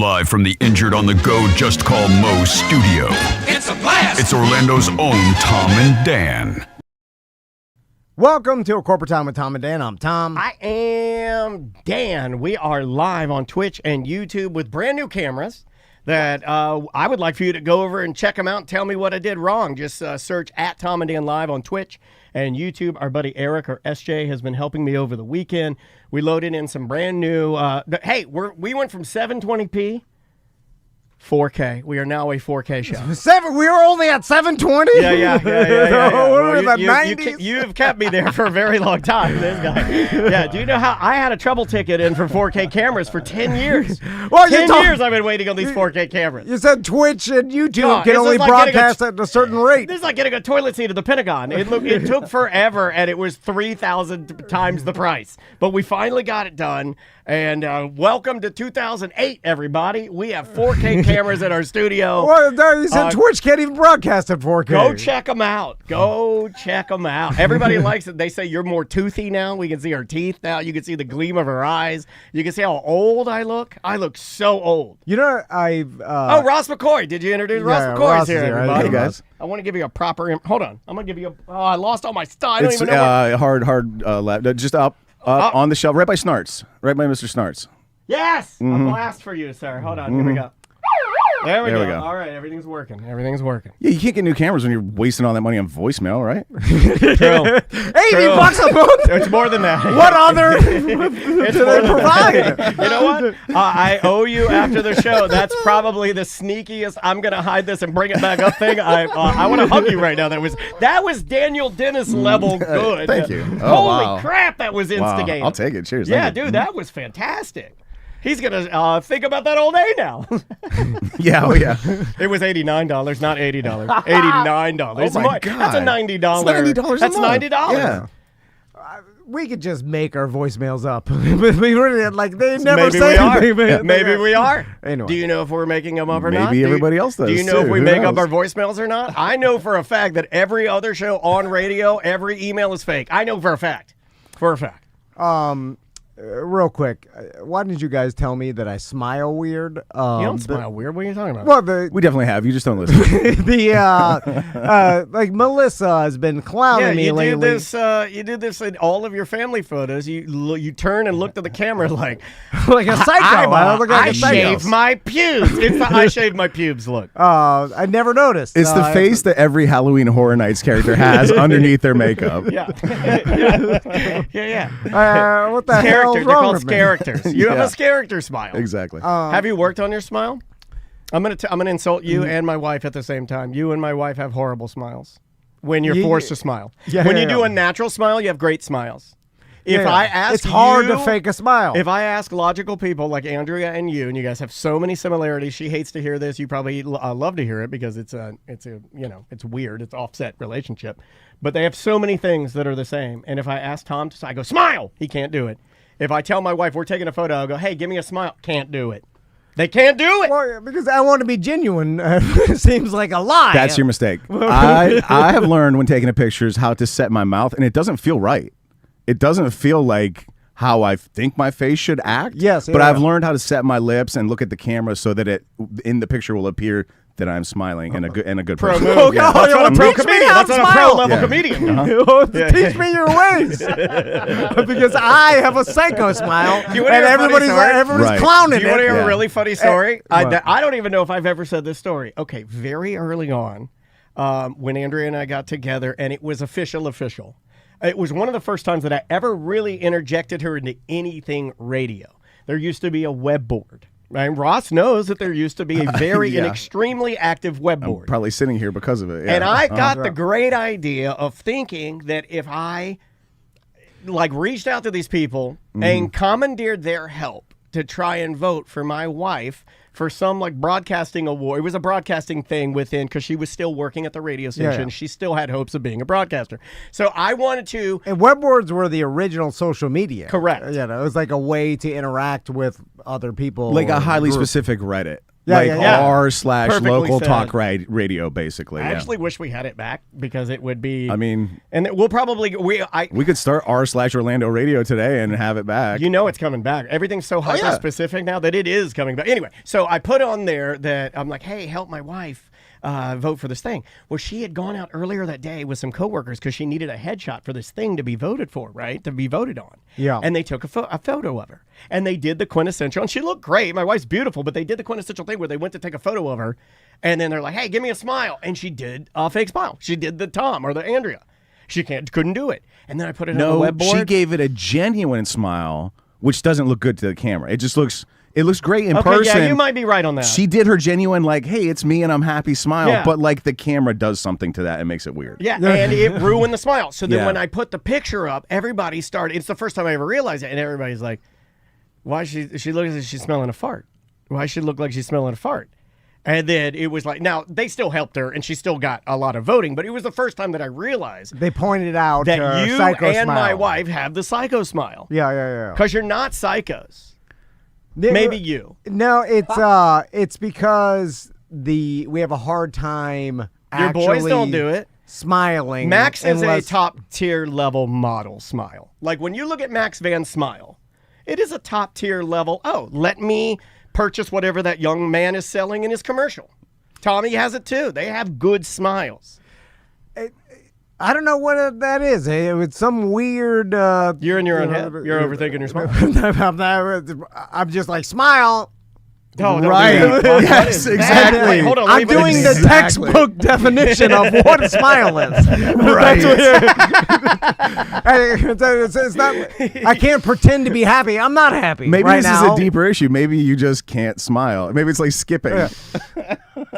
Live from the Injured on the Go Just Call Mo studio. It's a blast! It's Orlando's own Tom and Dan. Welcome to A Corporate Time with Tom and Dan. I'm Tom. I am Dan. We are live on Twitch and YouTube with brand new cameras that I would like for you to go over and check them out and tell me what I did wrong. Just search at Tom and Dan Live on Twitch and YouTube. Our buddy Eric, or SJ, has been helping me over the weekend. We loaded in some brand new, hey, we went from 720p 4K. We are now a 4K show. We were only at 720? Yeah. What were the 90s? You've kept me there for a very long time, this guy. Yeah, do you know how I had a trouble ticket in for 4K cameras for 10 years? Well, 10 years I've been waiting on these 4K cameras. You said Twitch and YouTube God, can only like broadcast at a certain rate. This is like getting a toilet seat at the Pentagon. It took forever, and it was 3,000 times the price. But we finally got it done. And welcome to 2008, everybody. We have 4K cameras in our studio. Well, you said Twitch can't even broadcast at 4K. Go check them out. Everybody likes it. They say you're more toothy now. We can see our teeth now. You can see the gleam of our eyes. You can see how old I look. I look so old. You know, oh, Ross McCoy. Did you introduce Ross McCoy's Ross here, is here. everybody? Hey, guys. I want to give you a proper... Hold on. I'm going to give you a... Oh, I lost all my stuff. I don't It's even know hard lap. Just up on the shelf, right by Snarts. Right by Mr. Snarts. Yes! A blast for you, sir. Hold on. Here we go. There we go. All right, everything's working. Yeah, you can't get new cameras when you're wasting all that money on voicemail, right? True. $80 a month? It's more than that. What other do they provide? You know what? I owe you after the show. That's probably the sneakiest. I'm gonna hide this and bring it back up thing. I want to hug you right now. That was Daniel Dennis level good. Thank you. Holy crap, that was instigating. Wow. I'll take it. Cheers. Yeah, dude, that was fantastic. He's going to think about that all day now. Yeah, oh yeah. It was $89, not $80. $89. Oh my God. That's a $90. That's $90. Yeah. We could just make our voicemails up. We really, like, they never Maybe say we are. anything. Maybe we are. Anyway. Do you know if we're making them up or not? Maybe everybody else does. Do you know too. if we Who make knows? up our voicemails or not? I know for a fact that every other show on radio, every email is fake. I know for a fact. For a fact. Real quick, why didn't you guys tell me that I smile weird? You don't smile weird. What are you talking about? Well, We definitely have. You just don't listen. like Melissa has been clowning me lately. You do this in all of your family photos. You turn and look to the camera like like a psycho. I look like I a psycho. shave my pubes. It's the I shave my pubes look. I never noticed. It's the face that every Halloween Horror Nights character has underneath their makeup. Yeah. What the hell? They're called characters. You have a character smile. Exactly. Have you worked on your smile? I'm gonna insult you and my wife at the same time. You and my wife have horrible smiles when you're forced to smile. When you do a natural smile, you have great smiles. If I ask it's hard to fake a smile. If I ask logical people like Andrea and you guys have so many similarities, she hates to hear this. You probably love to hear it because it's weird. It's offset relationship, but they have so many things that are the same. And if I ask Tom to, I go smile. He can't do it. If I tell my wife we're taking a photo, I'll go, hey, give me a smile. Can't do it. They can't do it. Well, because I want to be genuine. It seems like a lie. That's your mistake. I have learned when taking pictures how to set my mouth, and it doesn't feel right. It doesn't feel like how I think my face should act. Yes, but I've learned how to set my lips and look at the camera so that it in the picture will appear that I'm smiling and a good Pro person. move. Yeah. That's what a pro Teach me comedian. how That's to what a pro smile. level Yeah. comedian. Teach me your ways. Because I have a psycho smile, Do you wanna and hear a funny everybody's story? Right. clowning Do you want to it. hear a really funny story? What? I don't even know if I've ever said this story. Okay, very early on, when Andrea and I got together, and it was official. It was one of the first times that I ever really interjected her into anything radio. There used to be a web board. Right? Ross knows that there used to be a very an extremely active web board. Probably sitting here because of it. Yeah. And I got the great idea of thinking that if I reached out to these people and commandeered their help to try and vote for my wife for some broadcasting award. It was a broadcasting thing within, because she was still working at the radio station. Yeah. She still had hopes of being a broadcaster. So I wanted to. And web boards were the original social media. Correct. Yeah, it was like a way to interact with other people. like a highly group. specific Reddit. r/local Perfectly talk said. radio, basically. I yeah. actually wish we had it back because it would be. I mean, and we'll probably we could start r/Orlando Radio today and have it back. You know it's coming back. Everything's so hyper specific now that it is coming back. Anyway, so I put on there that I'm like, hey, help my wife vote for this thing. Well, she had gone out earlier that day with some coworkers because she needed a headshot for this thing to be voted for, right? To be voted on. Yeah. And they took a photo of her. And they did the quintessential, and she looked great. My wife's beautiful, but they did the quintessential thing where they went to take a photo of her, and then they're like, hey, give me a smile. And she did a fake smile. She did the Tom or the Andrea. She couldn't do it. And then I put it on the web board. She gave it a genuine smile, which doesn't look good to the camera. It just looks great in okay, person. Yeah, you might be right on that. She did her genuine, like, hey, it's me and I'm happy smile, Yeah. but like the camera does something to that and makes it weird. Yeah, and it ruined the smile. So then Yeah. when I put the picture up, everybody started. It's the first time I ever realized it, and everybody's like, "Why she looks like she's smelling a fart? Why she look like she's smelling a fart?" And then it was like, now they still helped her, and she still got a lot of voting. But it was the first time that I realized They pointed out that you psycho and smile. my wife have the psycho smile. Yeah. Because you're not psychos. They- Maybe you. No, it's because we have a hard time. Your boys don't do it. Smiling. Max is unless- a top tier level model smile. Like when you look at Max Van's smile, it is a top tier level. Oh, let me purchase whatever that young man is selling in his commercial. Tommy has it too. They have good smiles. I don't know what that is. It's some weird. You're in your own head. You're overthinking your smile. I'm just like smile. Oh, right. Yes, exactly. Wait, hold on. I'm doing the textbook definition of what a smile is. Right. It's not. I can't pretend to be happy. I'm not happy. Maybe right this now. is a deeper issue. Maybe you just can't smile. Maybe it's like skipping.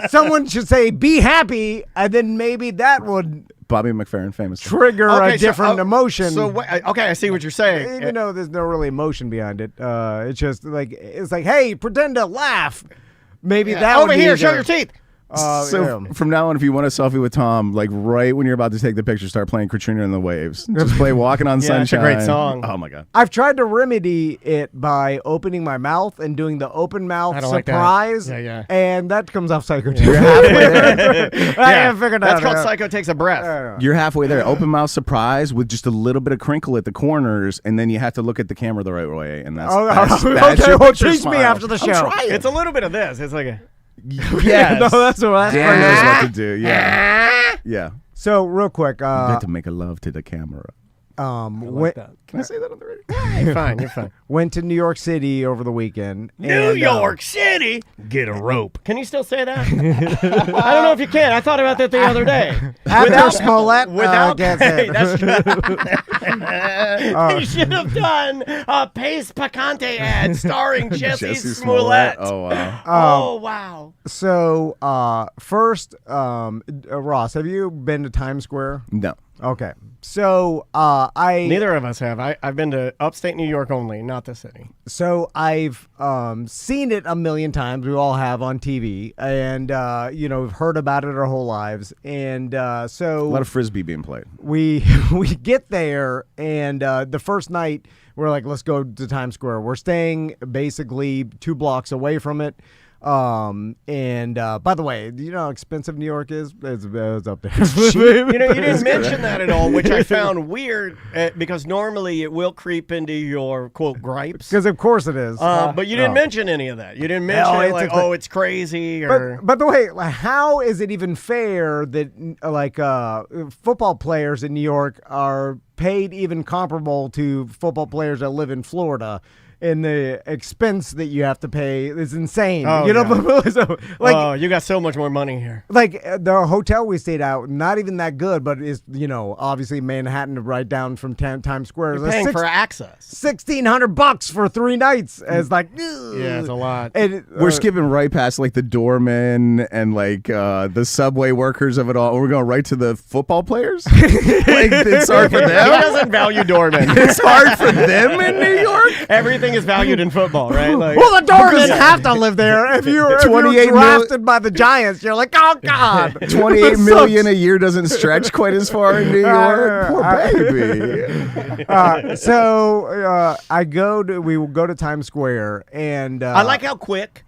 Someone should say, "Be happy," and then maybe that would Bobby McFerrin, famous. trigger a different emotion. So okay, I see what you're saying. Even though there's no really emotion behind it, it's just like hey, pretend to laugh. Maybe that over would be here, show your teeth. So from now on, if you want a selfie with Tom, like right when you're about to take the picture, start playing Katrina and the Waves. Just play Walking on Yeah, it's a Sunshine. great song. Oh my God. I've tried to remedy it by opening my mouth and doing the open mouth I don't like that. surprise. Yeah. And that comes off psycho. You're halfway there. I haven't figured That's out. called Psycho Takes a Breath. You're halfway there. Open mouth surprise with just a little bit of crinkle at the corners, and then you have to look at the camera the right way, and that's that's okay. your Well, picture teach me smile. after the I'm show. trying. It's a little bit of this. It's like a Yes. No, that's Dan knows what to do. Yeah. Yeah. So real quick, You have to make a love to the camera. went, Can I say that on the radio? You're fine. You're fine. went to New York City over the weekend. New and, York City, get a rope. Can you still say that? I don't know if you can. I thought about that the other day. Without Smollett, Without can't say it. that's he should have done a Pace Picante ad starring Jesse Smollett. Oh wow. Oh wow. So first, Ross, have you been to Times Square? No. Okay. So Neither of us have. I've been to upstate New York only, not the city. So I've seen it a million times. We all have on TV, and we've heard about it our whole lives. And so A lot of frisbee being played. we get there, and the first night we're like, let's go to Times Square. We're staying basically 2 blocks away from it. And by the way, do you know how expensive New York is? It's up there. You didn't mention that at all, which I found weird because normally it will creep into your quote gripes. Because of course it is. But you didn't mention any of that. You didn't mention it's crazy or. But the way, how is it even fair that football players in New York are paid even comparable to football players that live in Florida? And the expense that you have to pay is insane. Oh, So, you got so much more money here. like the hotel we stayed at, not even that good, but is obviously Manhattan, right down from Times Square. You're paying for access. $1,600 for 3 nights. It's like, Yeah, it's a lot. And, We're skipping right past like the doormen and like the subway workers of it all. We're going right to the football players. Like it's hard for He them. doesn't value doormen. It's hard for them in New York. Everything is valued in football, right? Like, well, the doormen have to live there. If you're 28 drafted by the Giants, you're like, oh God, 28 million a year doesn't stretch quite as far in New York. Poor baby. So we will go to Times Square, and I like how quick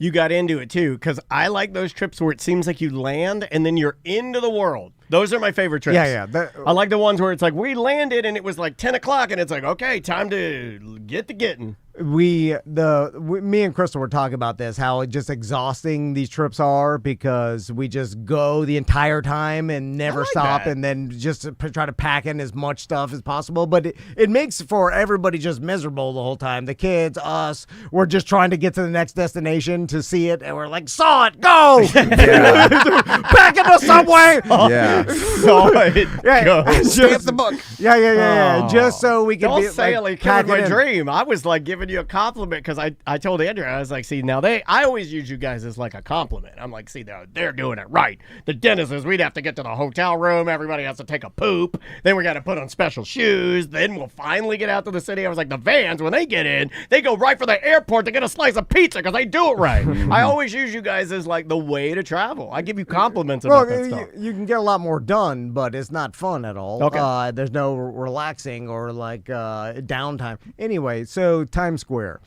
you got into it too, because I like those trips where it seems like you land and then you're into the world. Those are my favorite trips. Yeah. I like the ones where it's like we landed and it was like 10 o'clock and it's like, okay, time to get to getting. Me and Crystal were talking about this, how just exhausting these trips are because we just go the entire time and never stop, and then just try to pack in as much stuff as possible. But it makes for everybody just miserable the whole time. The kids, us, we're just trying to get to the next destination to see it, and we're like, saw it, go! Back in the subway! Yeah. Saw it, go. Stamp the book. Yeah. Just so we can Don't be say like, it like pack my it in. dream. I was like giving you a compliment because I told Andrew, I was like, see, now I always use you guys as like a compliment. I'm like, see, they're doing it right. The dentist says we'd have to get to the hotel room. Everybody has to take a poop. Then we got to put on special shoes. Then we'll finally get out to the city. I was like, the vans, when they get in, they go right for the airport to get a slice of pizza because they do it right. I always use you guys as like the way to travel. I give you compliments about that stuff. You can get a lot more done, but it's not fun at all. Okay. There's no relaxing or like downtime. Anyway, so Times Square.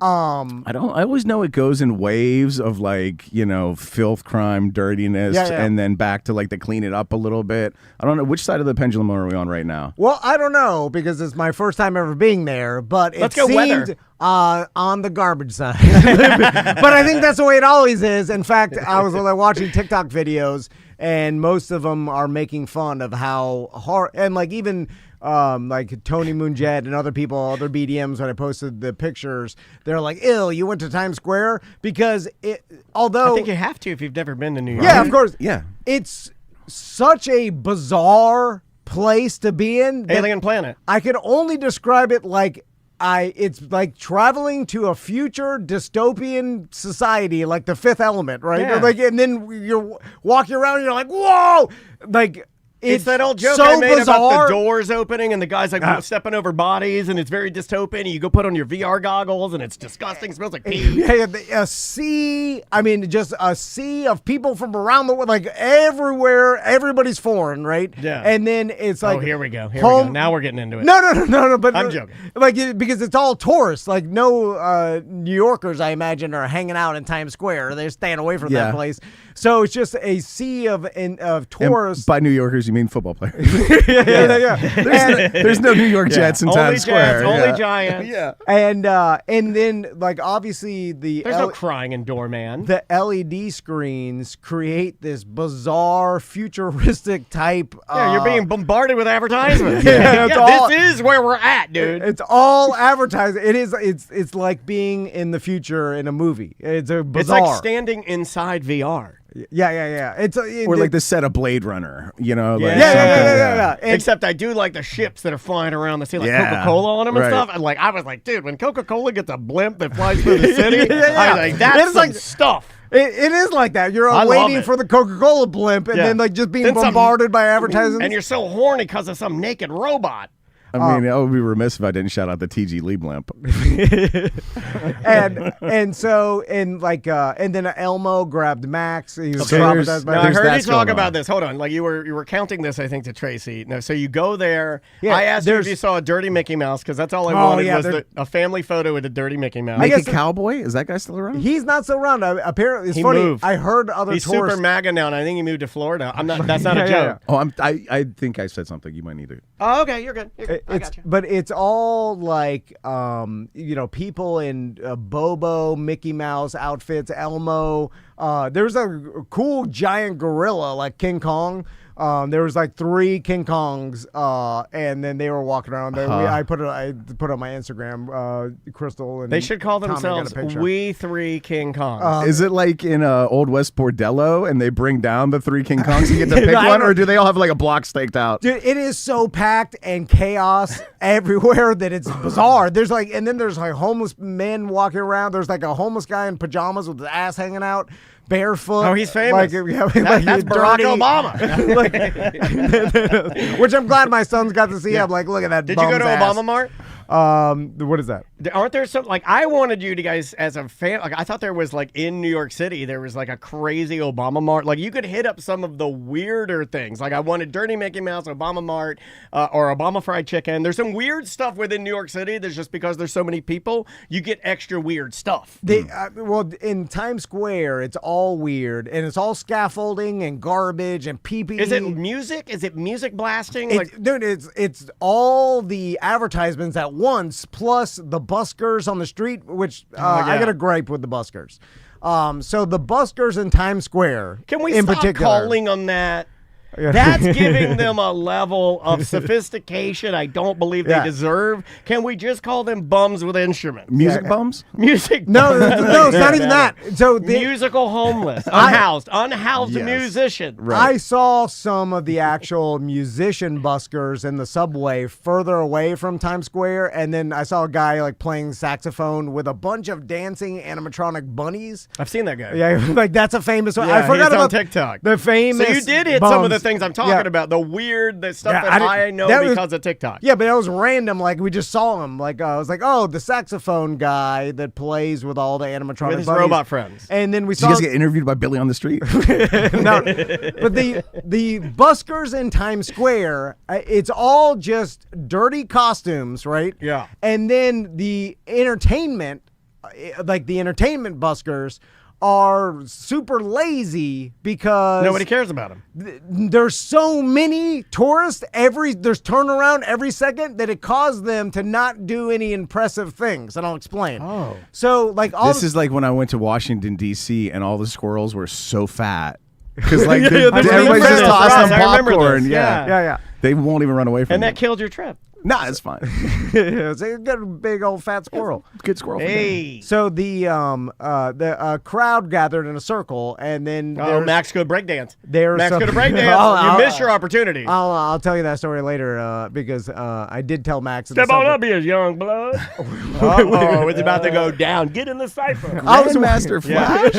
I always know it goes in waves of like, filth, crime, dirtiness, and then back to like to clean it up a little bit. I don't know which side of the pendulum are we on right now. Well, I don't know because it's my first time ever being there, but it Let's go seemed weather. On the garbage side. But I think that's the way it always is. In fact, I was watching TikTok videos, and most of them are making fun of how hard, and like even like Tony Moonjet and other people, other BDMs, when I posted the pictures, they're like, "Ew, you went to Times Square?" Because although I think you have to if you've never been to New York. yeah, of course, Yeah. it's such a bizarre place to be in. that Alien planet. I can only describe it like it's like traveling to a future dystopian society, like The Fifth Element, right? Yeah. Like, and then you're walking around, and you're like, "Whoa!" Like. It's that old joke so I made bizarre. about the doors opening and the guy's like stepping over bodies and it's very dystopian. And you go put on your VR goggles and it's disgusting. It smells like pee. Yeah, a sea. I mean, just a sea of people from around the world, like everywhere. Everybody's foreign, right? Yeah. And then it's like, Here we go. Here we go. Now we're getting into it. No. But I'm joking. Like because it's all tourists. Like no New Yorkers, I imagine, are hanging out in Times Square. They're staying away from that place. So it's just a sea of tourists. And by New Yorkers, you mean football players. Yeah. There's no New York Jets in Only Times Square. Jets, only Giants. Yeah. And then like obviously There's no crying in Doorman. the LED screens create this bizarre futuristic type. Yeah, you're being bombarded with advertisements. Yeah, it's all- this is where we're at, dude. It's all advertising. It is. It's like being in the future in a movie. It's a bizarre. It's like standing inside VR. Yeah. It's Or like the set of Blade Runner, like Yeah. something, And- Except I do like the ships that are flying around that say like Yeah, Coca-Cola on them and right. stuff. And like I was like, dude, when Coca-Cola gets a blimp that flies through the city, Yeah. I was like, that's It's some like- stuff. It is like that. You're I love waiting it. for the Coca-Cola blimp, and Yeah. then like just being Then some- bombarded by advertisements. And you're so horny because of some naked robot. I mean, I would be remiss if I didn't shout out the TG Lee blimp. and so and then Elmo grabbed Max. He was So there's- traumatized by Now, I there's heard you that's talk going on. about this. Hold on. Like you were counting this, I think, to Tracy. No, so you go there. Yeah, I asked you if there's- you saw a dirty Mickey Mouse because that's all I Oh, wanted yeah, was there- a family photo with a dirty Mickey Mouse. Naked guess- Cowboy? Is that guy still around? He's not so around. Apparently, it's He funny. moved. I heard other He's tourists. super MAGA now, and I think he moved to Florida. I'm not. That's not a Yeah, joke. yeah. Oh, I think I said something. You might need to. Oh, okay, you're good. You're good. I got you. But it's all like people in Bobo, Mickey Mouse outfits, Elmo. There's a cool giant gorilla like King Kong. There was like 3 King Kongs, and then they were walking around there. I put it on my Instagram. Crystal and They should call Tommy got a themselves picture. We Three King Kongs. Is it like in Old West Bordello and they bring down the 3 King Kongs and you get to pick I one, don't- or do they all have like a block staked out? Dude, it is so packed and chaos everywhere that it's bizarre. There's like homeless men walking around. There's like a homeless guy in pajamas with his ass hanging out, barefoot. Oh, he's famous. That's Barack dirty- Obama. Which I'm glad my son's got to see. I'm like, look at that. Did you go bum's to ass. Obama Mart? What is that? Aren't there some, like, I wanted you to guys as a fan, like, I thought there was, like, in New York City, there was, like, a crazy Obama Mart. Like, you could hit up some of the weirder things. Like, I wanted Dirty Mickey Mouse, Obama Mart, or Obama Fried Chicken. There's some weird stuff within New York City. There's just because there's so many people, you get extra weird stuff. Well, in Times Square, it's all weird, and it's all scaffolding and garbage and pee-pee. Is it music? Is it music blasting? Dude, it's all the advertisements at once, plus the buskers on the street, which I got a gripe with the buskers. So the buskers in Times Square, can we in stop particular, calling them that? That's giving them a level of sophistication I don't believe they deserve. Can we just call them bums with instruments? Music bums? Music No, bums. no, it's not even that. So musical homeless, unhoused musician. Right. I saw some of the actual musician buskers in the subway further away from Times Square, and then I saw a guy like playing saxophone with a bunch of dancing animatronic bunnies. I've seen that guy. Yeah, like that's a famous one. Yeah, I forgot he's about on TikTok. The famous. So you did hit some of the things I'm talking about, the weird, the stuff that I know because of TikTok. Yeah, but that was random. Like, we just saw him. Like, I was like, oh, the saxophone guy that plays with all the animatronic with his buddies. robot friends. And then we Did saw. you guys get interviewed by Billy on the street? No, but the buskers in Times Square, it's all just dirty costumes, right? Yeah. And then the entertainment, like the entertainment buskers, are super lazy because nobody cares about them. There's so many tourists there's turnaround every second that it caused them to not do any impressive things, and I'll explain. Oh, so like this is like when I went to Washington D.C. and all the squirrels were so fat because like everybody's just tossing popcorn. Yeah. They won't even run away from and you. that killed your trip. Nah, it's fine. It's a good big old fat squirrel. Good squirrel. Hey. So the crowd gathered in a circle, and then Max could breakdance. Max could breakdance. You missed your opportunity. I'll tell you that story later because I did tell Max. Step on up here, young blood. Oh, it's about to go down. Get in the cipher. I was Master Flash.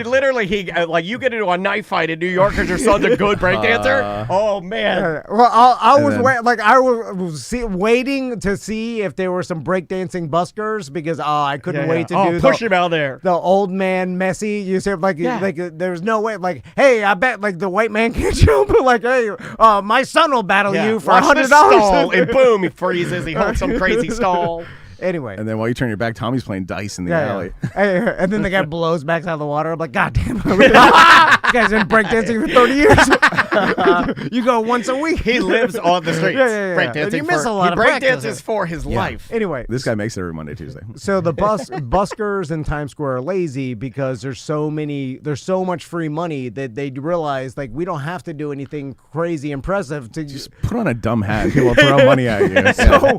Literally he like you get into a knife fight in New York because your son's a good breakdancer. Oh man. Well, I was waiting to see if there were some breakdancing buskers because I couldn't wait to do push him out there. The old man messy. You said like there's no way. Like, hey, I bet like the white man can't jump. But like, hey, my son will battle you for $100. And boom, he freezes. He holds some crazy stall. Anyway. And then while you turn your back, Tommy's playing dice in the alley. And then the guy blows back out of the water. I'm like, God damn it. You guys been breakdancing for 30 years. You go once a week. He lives on the streets. Breakdancing. You miss a lot of breakdances for his life. Anyway. This guy makes it every Monday, Tuesday. So the buskers in Times Square are lazy because there's so much free money that they realize like we don't have to do anything crazy impressive to just put on a dumb hat. People throw money at you. So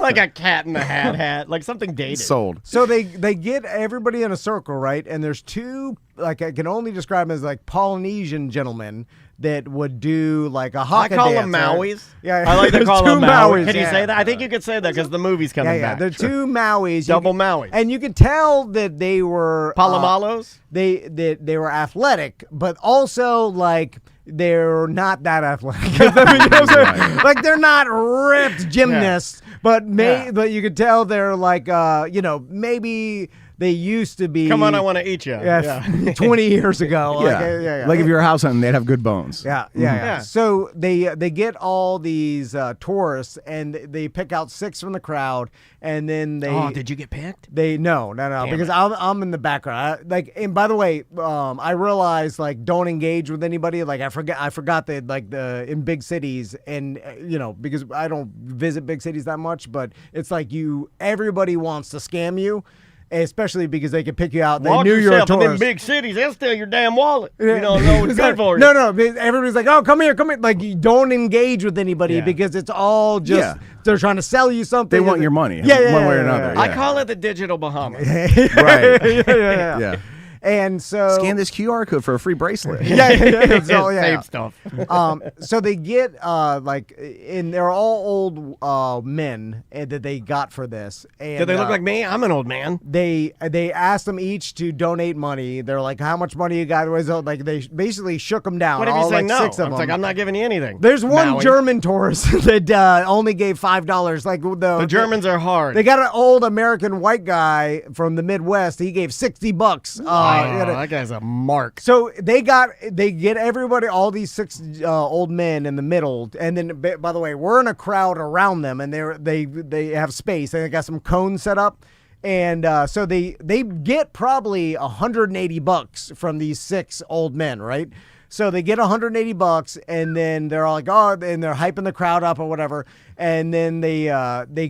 like a cat in the hat. Like something dated. Sold. So they get everybody in a circle, right? And there's two, like I can only describe them as like Polynesian gentlemen that would do like a haka I call dance, them Mauis. Yeah, I like to call them Mauis. Can you yeah. say that? I think you could say that because the movie's coming back. They're two Mauis. Double Mauis. And you could tell that they were Palomalos? They were athletic, but also like they're not that athletic. Like they're not ripped gymnasts, but you could tell they're like maybe they used to be. Come on, I want to eat you. Yeah, 20 years ago. Like if you're a house hunting, they'd have good bones. Yeah. So they get all these tourists and they pick out 6 from the crowd, and then they. Oh, did you get picked? No, because I'm in the background. And by the way, I realized like don't engage with anybody. Like I forgot that like in big cities and because I don't visit big cities that much, but it's like everybody wants to scam you. Especially because they can pick you out. They knew you're a tourist. In them big cities, they'll steal your damn wallet. You don't know what's good for you. No. Everybody's like, oh, come here. Like, you don't engage with anybody because it's all just they're trying to sell you something. They want your money, one way or another. I call it the digital Bahamas. Right. Yeah. And so Scan this QR code for a free bracelet. Same stuff. So they get and they're all old men that they got for this. And, Do they look like me? I'm an old man. They asked them each to donate money. They're like, "How much money you got?" Like they basically shook them down. What if you all say like no? 6 of them. Like, I'm not giving you anything. There's one Maui. German tourist that only gave $5. Like The Germans are hard. They got an old American white guy from the Midwest. He gave $60. That guy's a mark. So they get everybody, all these 6 old men in the middle, and then by the way, we're in a crowd around them, and they have space. They got some cones set up, and so they get probably $180 from these 6 old men, right? So they get $180, and then they're all like, oh, and they're hyping the crowd up or whatever, and then they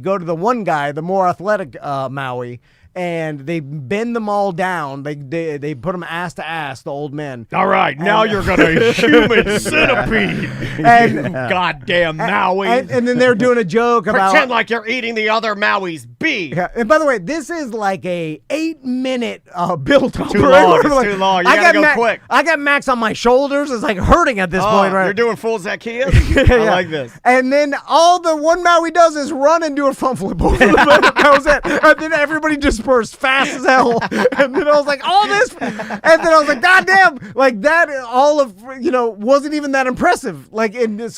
go to the one guy, the more athletic Maui. And they bend them all down. They put them ass to ass, the old men. All right, now you're gonna human centipede. And goddamn Maui. And then they're doing a joke about pretend like you're eating the other Maui's beef. Yeah. And by the way, this is like a 8-minute build up. Too long. It's too long. You gotta go quick. I got Max on my shoulders. It's like hurting at this point, right? You're doing full Zacchaeus? I like this. And then all the one Maui does is run and do a front flip over the That was it. And then everybody dispersed fast as hell. And then I was like, all this. And then I was like, God damn. Like that, all of, wasn't even that impressive. Like, and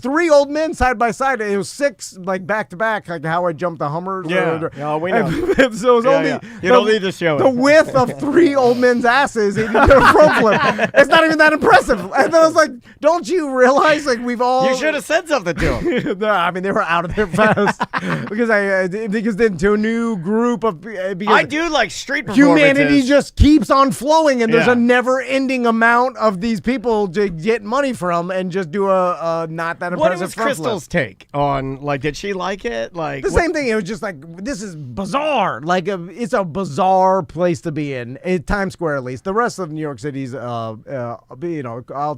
3 old men side by side. It was 6, like back to back, like how I jumped the Hummers. Yeah, we know. So it was only. You don't need to show it. The width of 3 old men's asses and you did a front flip. It's not even that impressive. And then I was like, don't you realize, like, we've all. You should have said something to them. No, I mean, they were out of there fast. because then to a new group of. I do like street performances. Humanity just keeps on flowing, and there's a never-ending amount of these people to get money from, and just do a not that impressive. What was front Crystal's take on, like, did she like it? Like the same thing. It was just like, this is bizarre. Like it's a bizarre place to be in Times Square, at least. The rest of New York City's, I'll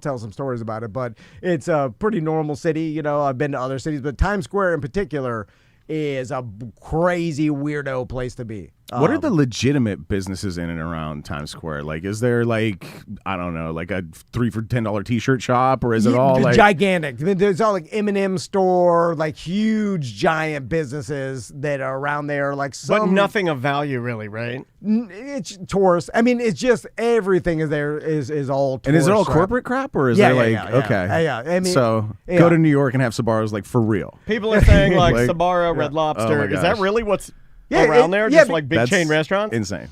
tell some stories about it, but it's a pretty normal city. I've been to other cities, but Times Square in particular is a crazy weirdo place to be. What are the legitimate businesses in and around Times Square? Like, is there like, I don't know, like a 3 for $10 T-shirt shop, or is it all like gigantic? There's all like M&M store, like huge giant businesses that are around there. Like but nothing of value, really, right? It's tourist. I mean, it's just everything is there is all. And is it all corporate crap, or is there okay? Yeah. I mean, go to New York and have Sabaros like for real. People are saying like Sabaro, Red Lobster. Is that really what's around there? Just like big chain restaurants? Insane.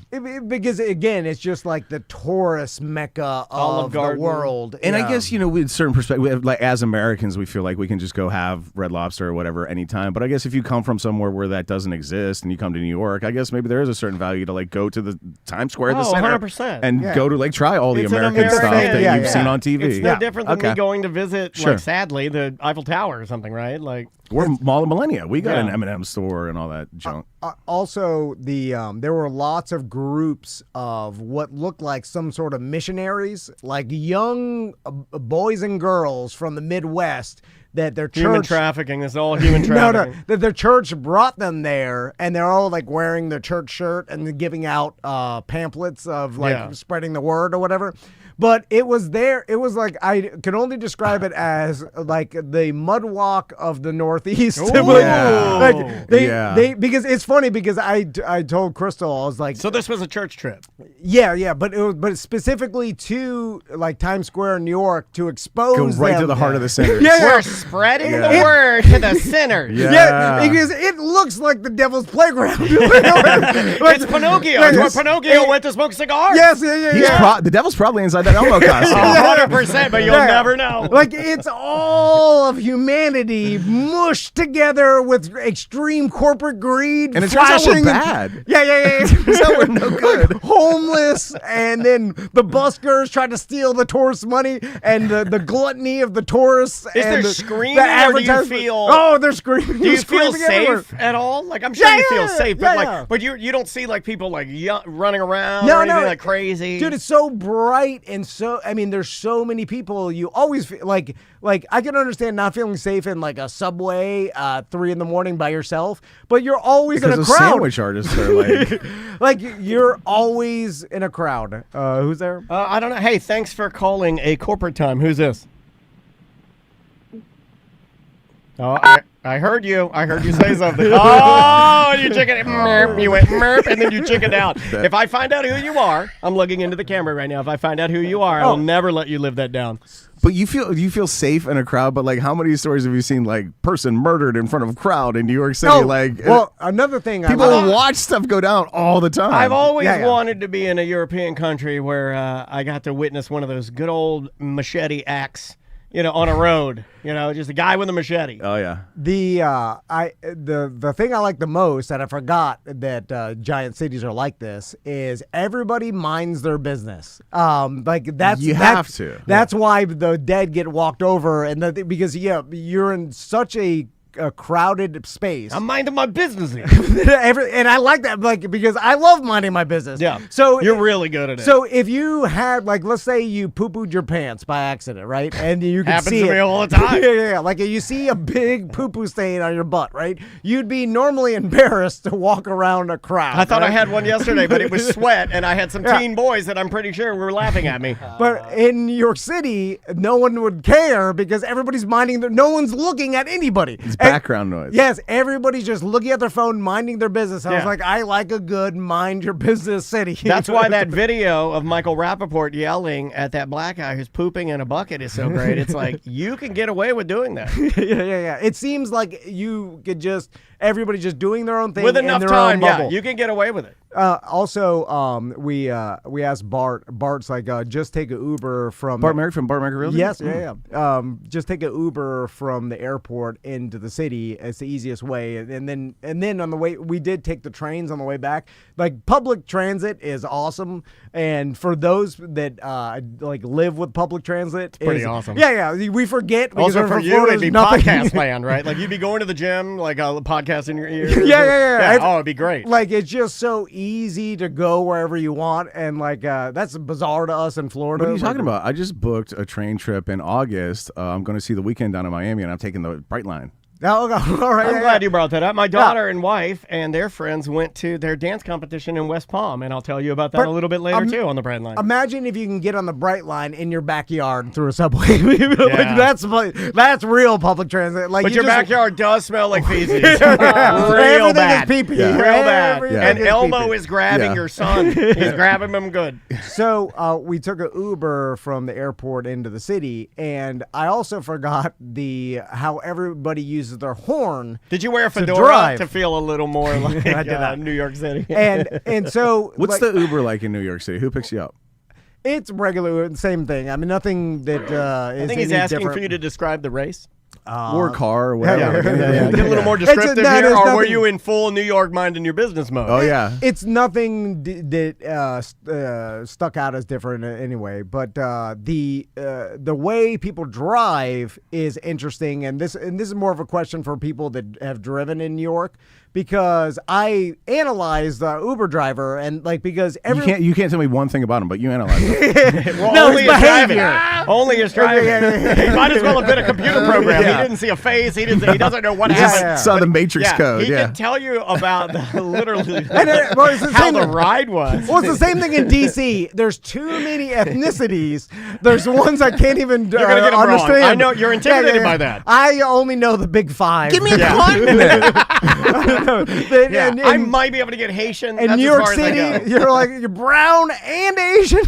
Because again, it's just like the tourist mecca of the world. And I guess, with certain perspective, like as Americans, we feel like we can just go have Red Lobster or whatever anytime. But I guess if you come from somewhere where that doesn't exist and you come to New York, I guess maybe there is a certain value to like go to the Times Square, the center, 100%. and go to like try all the American stuff that you've seen on TV. It's no different than me going to visit, like sadly, the Eiffel Tower or something, right? Like. We're Mall of Millennia. We got an M&M store and all that junk. Also, there were lots of groups of what looked like some sort of missionaries, like young boys and girls from the Midwest that their church... Human trafficking. This is all human trafficking. That their church brought them there, and they're all like wearing their church shirt and giving out pamphlets of like spreading the word or whatever. But it was there. It was like, I can only describe it as like the mud walk of the Northeast. Because it's funny because I told Crystal, I was like, so this was a church trip. Yeah, but specifically to like Times Square in New York to expose go right them. to the heart of the center. We're spreading the word to the sinners. Because it looks like the devil's playground. It's Pinocchio. It's where Pinocchio went to smoke cigars. Yes, the devil's probably inside that Elmo costume. 100%, but you'll never know. Like, it's all of humanity mushed together with extreme corporate greed. And it turns out we're bad. Yeah. It turns out we're no good. Like, homeless, and then the buskers tried to steal the tourists' money, and the gluttony of the tourists. Is and there screaming, the or do you advertisement. feel? Oh, they're screaming. Do you feel screaming everywhere. safe at all? Like I'm sure you feel safe, but yeah. but you don't see like people like running around No, or anything no. like crazy. Dude, it's so bright and so. I mean, there's so many people. You always feel like I can understand not feeling safe in like a subway 3 a.m. by yourself, but you're always in a Because crowd. sandwich artists are like, Like you're always in a crowd. Who's there? I don't know. Hey, thanks for calling a corporate time. Who's this? Oh, I heard you. I heard you say something. Oh, you chickened out. You went merp, and then you chickened out. If I find out who you are, I'm looking into the camera right now. If I find out who you are, I will never let you live that down. but you feel safe in a crowd. But like, how many stories have you seen like person murdered in front of a crowd in New York City? Well, another thing. People watch stuff go down all the time. I've always Yeah. wanted to be in a European country where I got to witness one of those good old machete acts, on a road. Just a guy with a machete. Oh yeah. The thing I like the most, and I forgot that giant cities are like this, is everybody minds their business. Have to. That's why the dead get walked over, and because you're in such a crowded space. I'm minding my business here. And I like that, because I love minding my business. Yeah. So you're really good at it. So if you had, let's say you poo-pooed your pants by accident, right? And you can Happens see to me it. all the time. Yeah. Like you see a big poo-poo stain on your butt, right? You'd be normally embarrassed to walk around a crowd. I thought right? I had one yesterday, but it was sweat, and I had some teen boys that I'm pretty sure were laughing at me. But in New York City, no one would care because everybody's no one's looking at anybody. It's background noise. Yes, everybody's just looking at their phone, minding their business. I was Yeah. like, I like a good mind your business city. That's why that video of Michael Rappaport yelling at that black guy who's pooping in a bucket is so great. It's like, you can get away with doing that. yeah. It seems like you could everybody just doing their own thing With in enough their time, own bubble. you can get away with it. Also, we asked Bart. Bart's like, just take an Uber from Bart Merrick from Bart Merrick Realty? Yes, yeah. Just take an Uber from the airport into the city. It's the easiest way. And then on the way, we did take the trains on the way back. Like public transit is awesome, and for those that live with public transit, it's pretty awesome. Yeah. We forget. Because Also we're for from you, Florida, it'd be nothing. podcast land, right? Like you'd be going to the gym, like a podcast in your ears. Yeah. Oh, it'd be great. Like it's just so easy to go wherever you want, and that's bizarre to us in Florida. What are you talking about? I just booked a train trip in August. I'm going to see The Weeknd down in Miami, and I'm taking the Bright Line. Oh, all right. I'm glad you brought that up. My daughter and wife and their friends went to their dance competition in West Palm, and I'll tell you about that a little bit later, too, on the Bright Line. Imagine if you can get on the Bright Line in your backyard through a subway. That's real public transit. But your backyard does smell like feces. Real Everything bad. is pee-pee. Real bad. Everything And is Elmo pee-pee. is grabbing Yeah. your son. He's grabbing him good. So we took an Uber from the airport into the city, and I also forgot how everybody uses their horn. Did you wear a to fedora drive. to feel a little more like I did not. New York City? And so What's the Uber like in New York City? Who picks you up? It's regular, same thing. I mean, nothing that is I think he's any asking different. for you to describe the race. Or car or whatever. Get a little more descriptive no, here, there's or were nothing- you in full New York minding your business mode? Oh, yeah. It's nothing that stuck out as different anyway, but the way people drive is interesting, and this is more of a question for people that have driven in New York, because I analyzed the Uber driver and because You can't tell me one thing about him, but you analyze it. Well, No, only his his driving. behavior. Only his driving. Yeah. He might as well have been a computer program. Yeah. He didn't see a face. He doesn't know what He happened. just saw the Matrix code. He Yeah. can tell you about literally it's the how same- the ride was. Well, it's the same thing in D.C. There's too many ethnicities. There's ones I can't even You're gonna get 'em wrong. understand. I know you're intimidated by that. I only know the big five. Give me a Yeah. continent. Yeah, and, I might be able to get Haitian. in That's New as York far as I City, go. you're brown and Asian.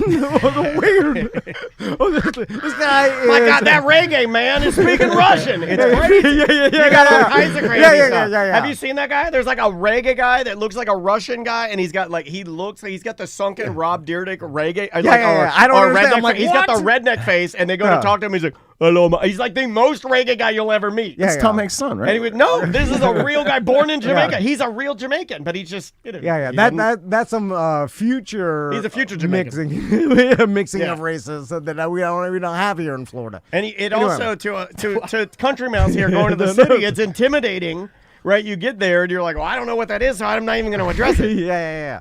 Weird. This guy is. My God, that reggae man is speaking Russian. It's crazy. You got all kinds of crazy stuff. Yeah. Have you seen that guy? There's like a reggae guy that looks like a Russian guy, and he's got he's got the sunken Rob Dyrdek reggae. Yeah. I don't or understand. redneck I'm like, He's got the what? redneck face, and they go to talk to him. He's like, hello. He's like the most reggae guy you'll ever meet. Yeah, It's Tom Hanks' son, right? And he would, no, this is a real guy born in Jamaica. He's a real Jamaican, but he's just Yeah. he That's some future. He's a future Jamaican. mixing Yeah. of races that we don't have here in Florida. And it Anyway. also to country mouse here going to the city, it's intimidating, right? You get there and you're like, well, I don't know what that is, so I'm not even going to address it. Yeah.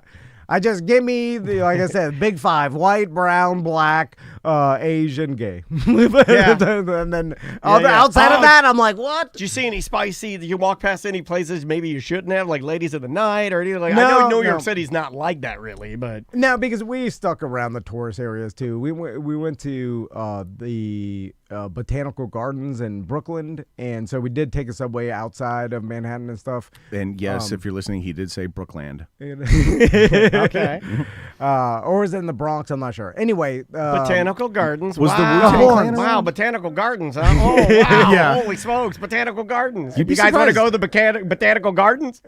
I just give me like I said, big five: white, brown, black, Asian, gay. And then outside of that, I'm like, what? Did you see any spicy? Did you walk past any places maybe you shouldn't have, like Ladies of the Night or anything like? No, I know New no. York City's not like that really, but No, because we stuck around the tourist areas too. We went to the botanical gardens in Brooklyn, and so we did take a subway outside of Manhattan and stuff. And yes, if you're listening, he did say Brookland. okay. Or is it in the Bronx? I'm not sure. Anyway, Botanical Gardens. Was the wow. Wu-Tang Clan Wow, around? Botanical Gardens, huh? Oh, wow. Yeah. Holy smokes, Botanical Gardens. You'd be You guys want to surprised. go to the Botanical Gardens?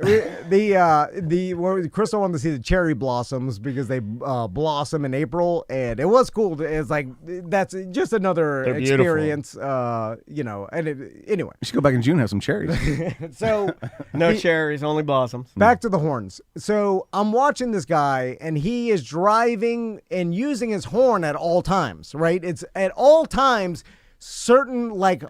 Crystal wanted to see the cherry blossoms because they blossom in April, and it was cool. It's like that's just another They're beautiful. experience, And anyway, You should go back in June and have some cherries. so No cherries, only blossoms. back to the horns. So I'm watching this guy, and he is driving and using his horn at all times, right? It's at all times, certain like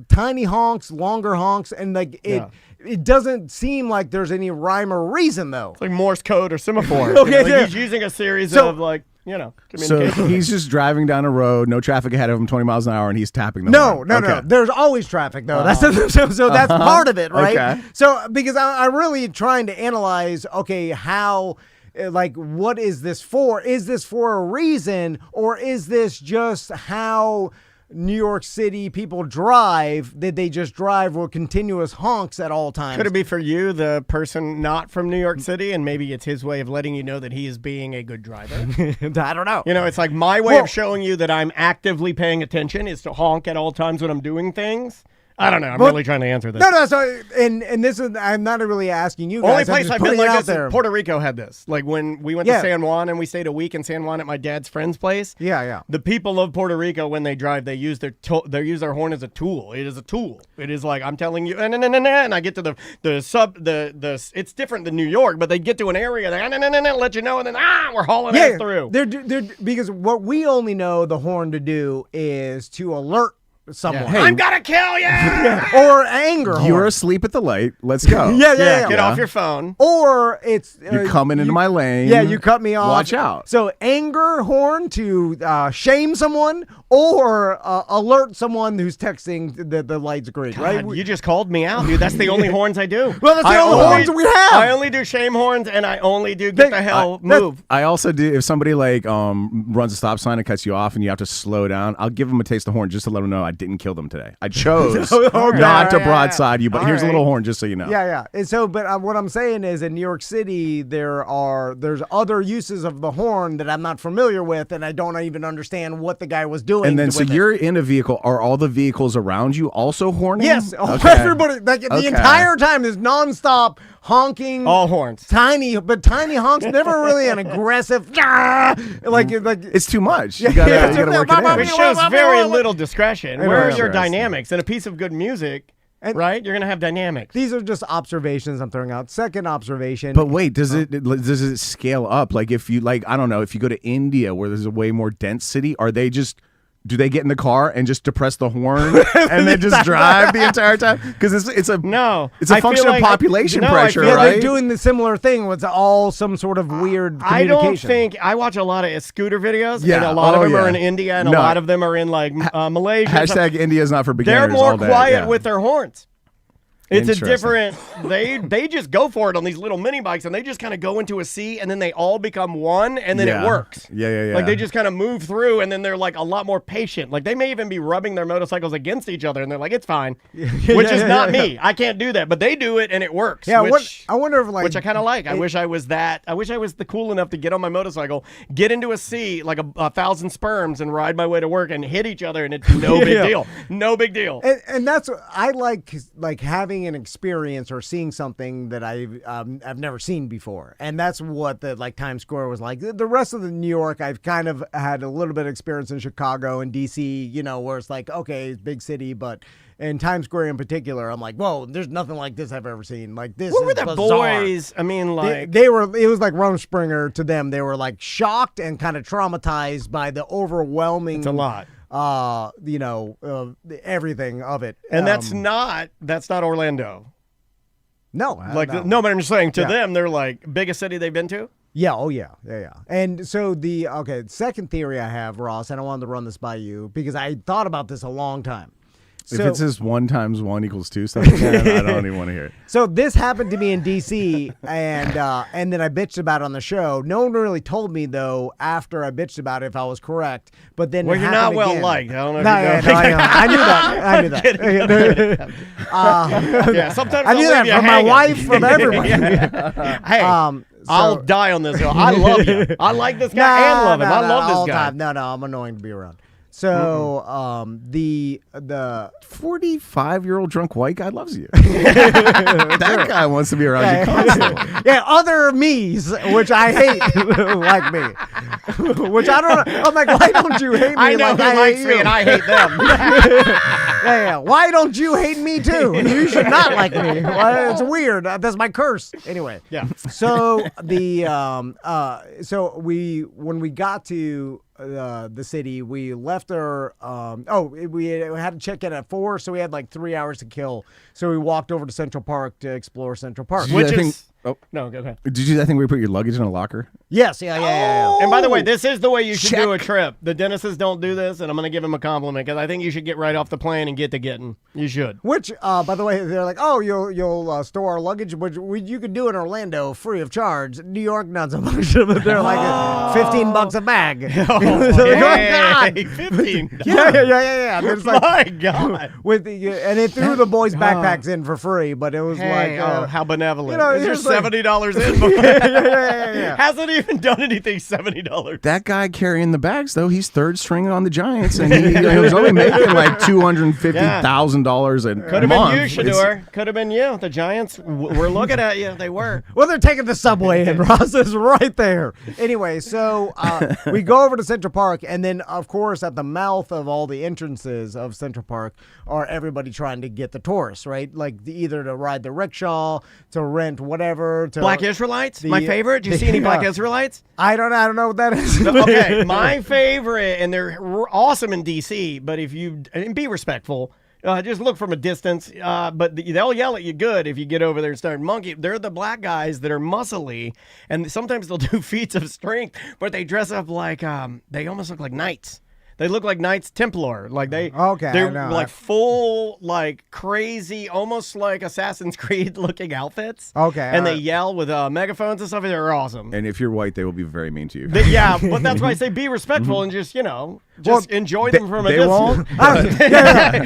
tiny honks, longer honks, and like it doesn't seem like there's any rhyme or reason though. It's like Morse code or semaphore. Okay, yeah. He's using a series So- of So communication. he's just driving down a road, no traffic ahead of him, 20 miles an hour, and he's tapping the No, horn. no. Okay. There's always traffic though. That's so that's part of it, right? Okay. So because I'm really trying to analyze, okay, how, like, what is this for? Is this for a reason, or is this just how New York City people drive? Did they just drive with continuous honks at all times? Could it be for you, the person not from New York City, and maybe it's his way of letting you know that he is being a good driver? I don't know. You know, it's like my way Well- of showing you that I'm actively paying attention is to honk at all times when I'm doing things. I don't know. I'm really trying to answer this. No. So and this is, I'm not really asking you guys. Only I'm place just I've been putting it like out this there. is Puerto Rico had this. Like when we went Yeah. to San Juan and we stayed a week in San Juan at my dad's friend's place. Yeah. The people of Puerto Rico, when they drive, they use their horn as a tool. It is a tool. It is like I'm telling you, and I get to the it's different than New York, but they get to an area, they let you know, and then we're hauling ass through. They're because what we only know the horn to do is to alert someone. Yeah. I'm gonna kill you. Or anger horn. You're asleep at the light. Let's go. Yeah. Get off your phone. Or it's You're coming into my lane. Yeah, you cut me off. Watch out. So anger horn to shame someone, or alert someone who's texting that the light's green. Right? God, you just called me out, dude. That's the only horns I do. Well, that's the I only horns we have. I only do shame horns, and I only do get the hell move. I also do, if somebody like runs a stop sign and cuts you off and you have to slow down, I'll give them a taste of horn just to let them know I didn't kill them today. I chose not to broadside you, but here's a little horn just so you know. Yeah. And so, but what I'm saying is, in New York City, there's other uses of the horn that I'm not familiar with, and I don't even understand what the guy was doing. And then, so with it. you're in a vehicle. Are all the vehicles around you also horning? Yes, Okay. everybody, like the entire time is nonstop honking. All horns. Tiny honks, never really an aggressive. Like It's too much. You gotta work it Which in. shows very little discretion. Where are your Interesting. dynamics? And a piece of good music, right? You're going to have dynamics. These are just observations I'm throwing out. Second observation. But wait, does it scale up? Like if you I don't know, if you go to India where there's a way more dense city, do they get in the car and just depress the horn and then just drive the entire time? Because it's a I function feel of like- population no, I pressure, feel- yeah, right? they're doing the similar thing with all some sort of weird I communication. don't think I watch a lot of scooter videos, Yeah. and a lot of Oh, them are yeah. in India, and a No. lot of them are in like Malaysia. Hashtag India's not for beginners. They're more all day, quiet yeah. with their horns. It's a Interesting. different. They just go for it on these little mini bikes, and they just kind of go into a sea, and then they all become one, and then Yeah. it works. Yeah. Like they just kind of move through, and then they're like a lot more patient. Like they may even be rubbing their motorcycles against each other, and they're like, "It's fine," which is not me. I can't do that, but they do it, and it works. Yeah, which, I wonder if which I kind of like. I wish I was that. I wish I was the cool enough to get on my motorcycle, get into a sea like a 1,000 sperms, and ride my way to work and hit each other, and it's no big deal. No big deal. And that's what I like having having an experience or seeing something that I've never seen before, and that's what the like Times Square was like. The rest of the New York, I've kind of had a little bit of experience in Chicago and DC, you know, where it's like, okay, it's big city, but in Times Square in particular, I'm like, whoa, there's nothing like this I've ever seen. Like this. What were is the bizarre. boys? I mean, like They were. It was like Rumspringa to them. They were like shocked and kind of traumatized by the overwhelming. it's a lot. Everything of it. And that's not Orlando. no, Like no. no, but I'm just saying to Yeah. them, they're like biggest city they've been to. Yeah, oh yeah. And so the second theory I have, Ross, and I wanted to run this by you because I thought about this a long time. If it's this 1 × 1 = 2 stuff again, I don't even want to hear it. So this happened to me in DC, and then I bitched about it on the show. No one really told me though after I bitched about it if I was correct. But then Well, it you're happened not well again. liked. I don't know if No, you yeah, know. no, I knew that. I knew that. Yeah, sometimes I they'll knew leave that you from my hanging. wife, from everybody. Hey, I'll die on this hill. I love you. I like this guy and love him. I love all this guy. time. No, I'm annoying to be around. So the 45-year-old drunk white guy loves you. That guy wants to be around you constantly. yeah, other me's, which I hate, like me. Which I don't know. I'm like, why don't you hate me? I know like who I likes hate me you? and I hate them. Yeah. Why don't you hate me too? You should not like me. Well, it's weird. That's my curse. Anyway. Yeah. So when we got to the city, we left our we had to check in at 4, so we had like 3 hours to kill. So we walked over to Central Park to explore Central Park. Did you Which do that is thing- oh, no, go ahead. did you do that thing where you put your luggage in a locker? Yes, yeah. And by the way, this is the way you should do a Check. trip. The Dennises don't do this, and I'm going to give him a compliment because I think you should get right off the plane and get to getting. You should. Which, by the way, they're like, oh, you'll store our luggage, which you could do in Orlando free of charge. New York, not so much. But they're like $15 a bag. So they're like, God. Hey, 15. Yeah. There's like, My God. with the, and it threw the boys' backpacks in for free, but it was Hey, like, how benevolent. you know, Is there it's like- $70 in? yeah. Hasn't even done anything $70. That guy carrying the bags, though, he's third string on the Giants, and he was only making like $250,000 a Could have month. been you, It's- Shador. Could have been you. The Giants were looking at you. They were. Well, they're taking the subway in. Ross is right there. Anyway, so we go over to Central Park, and then, of course, at the mouth of all the entrances of Central Park are everybody trying to get the tourists, right? Like either to ride the rickshaw, to rent whatever. To Black Israelites? My favorite? Do you see any Black Israelites? I don't know what that is. Okay, my favorite, and they're awesome in D.C., but and be respectful. Just look from a distance, but they'll yell at you good if you get over there and start monkey. They're the black guys that are muscly, and sometimes they'll do feats of strength, but they dress up like they almost look like knights. They look like Knights Templar. Like they're I know. like full, like crazy, almost like Assassin's Creed looking outfits. Okay, and they alright. yell with megaphones and stuff. They're awesome. And if you're white, they will be very mean to you. Yeah, but that's why I say be respectful and just enjoy them from a they distance. won't. I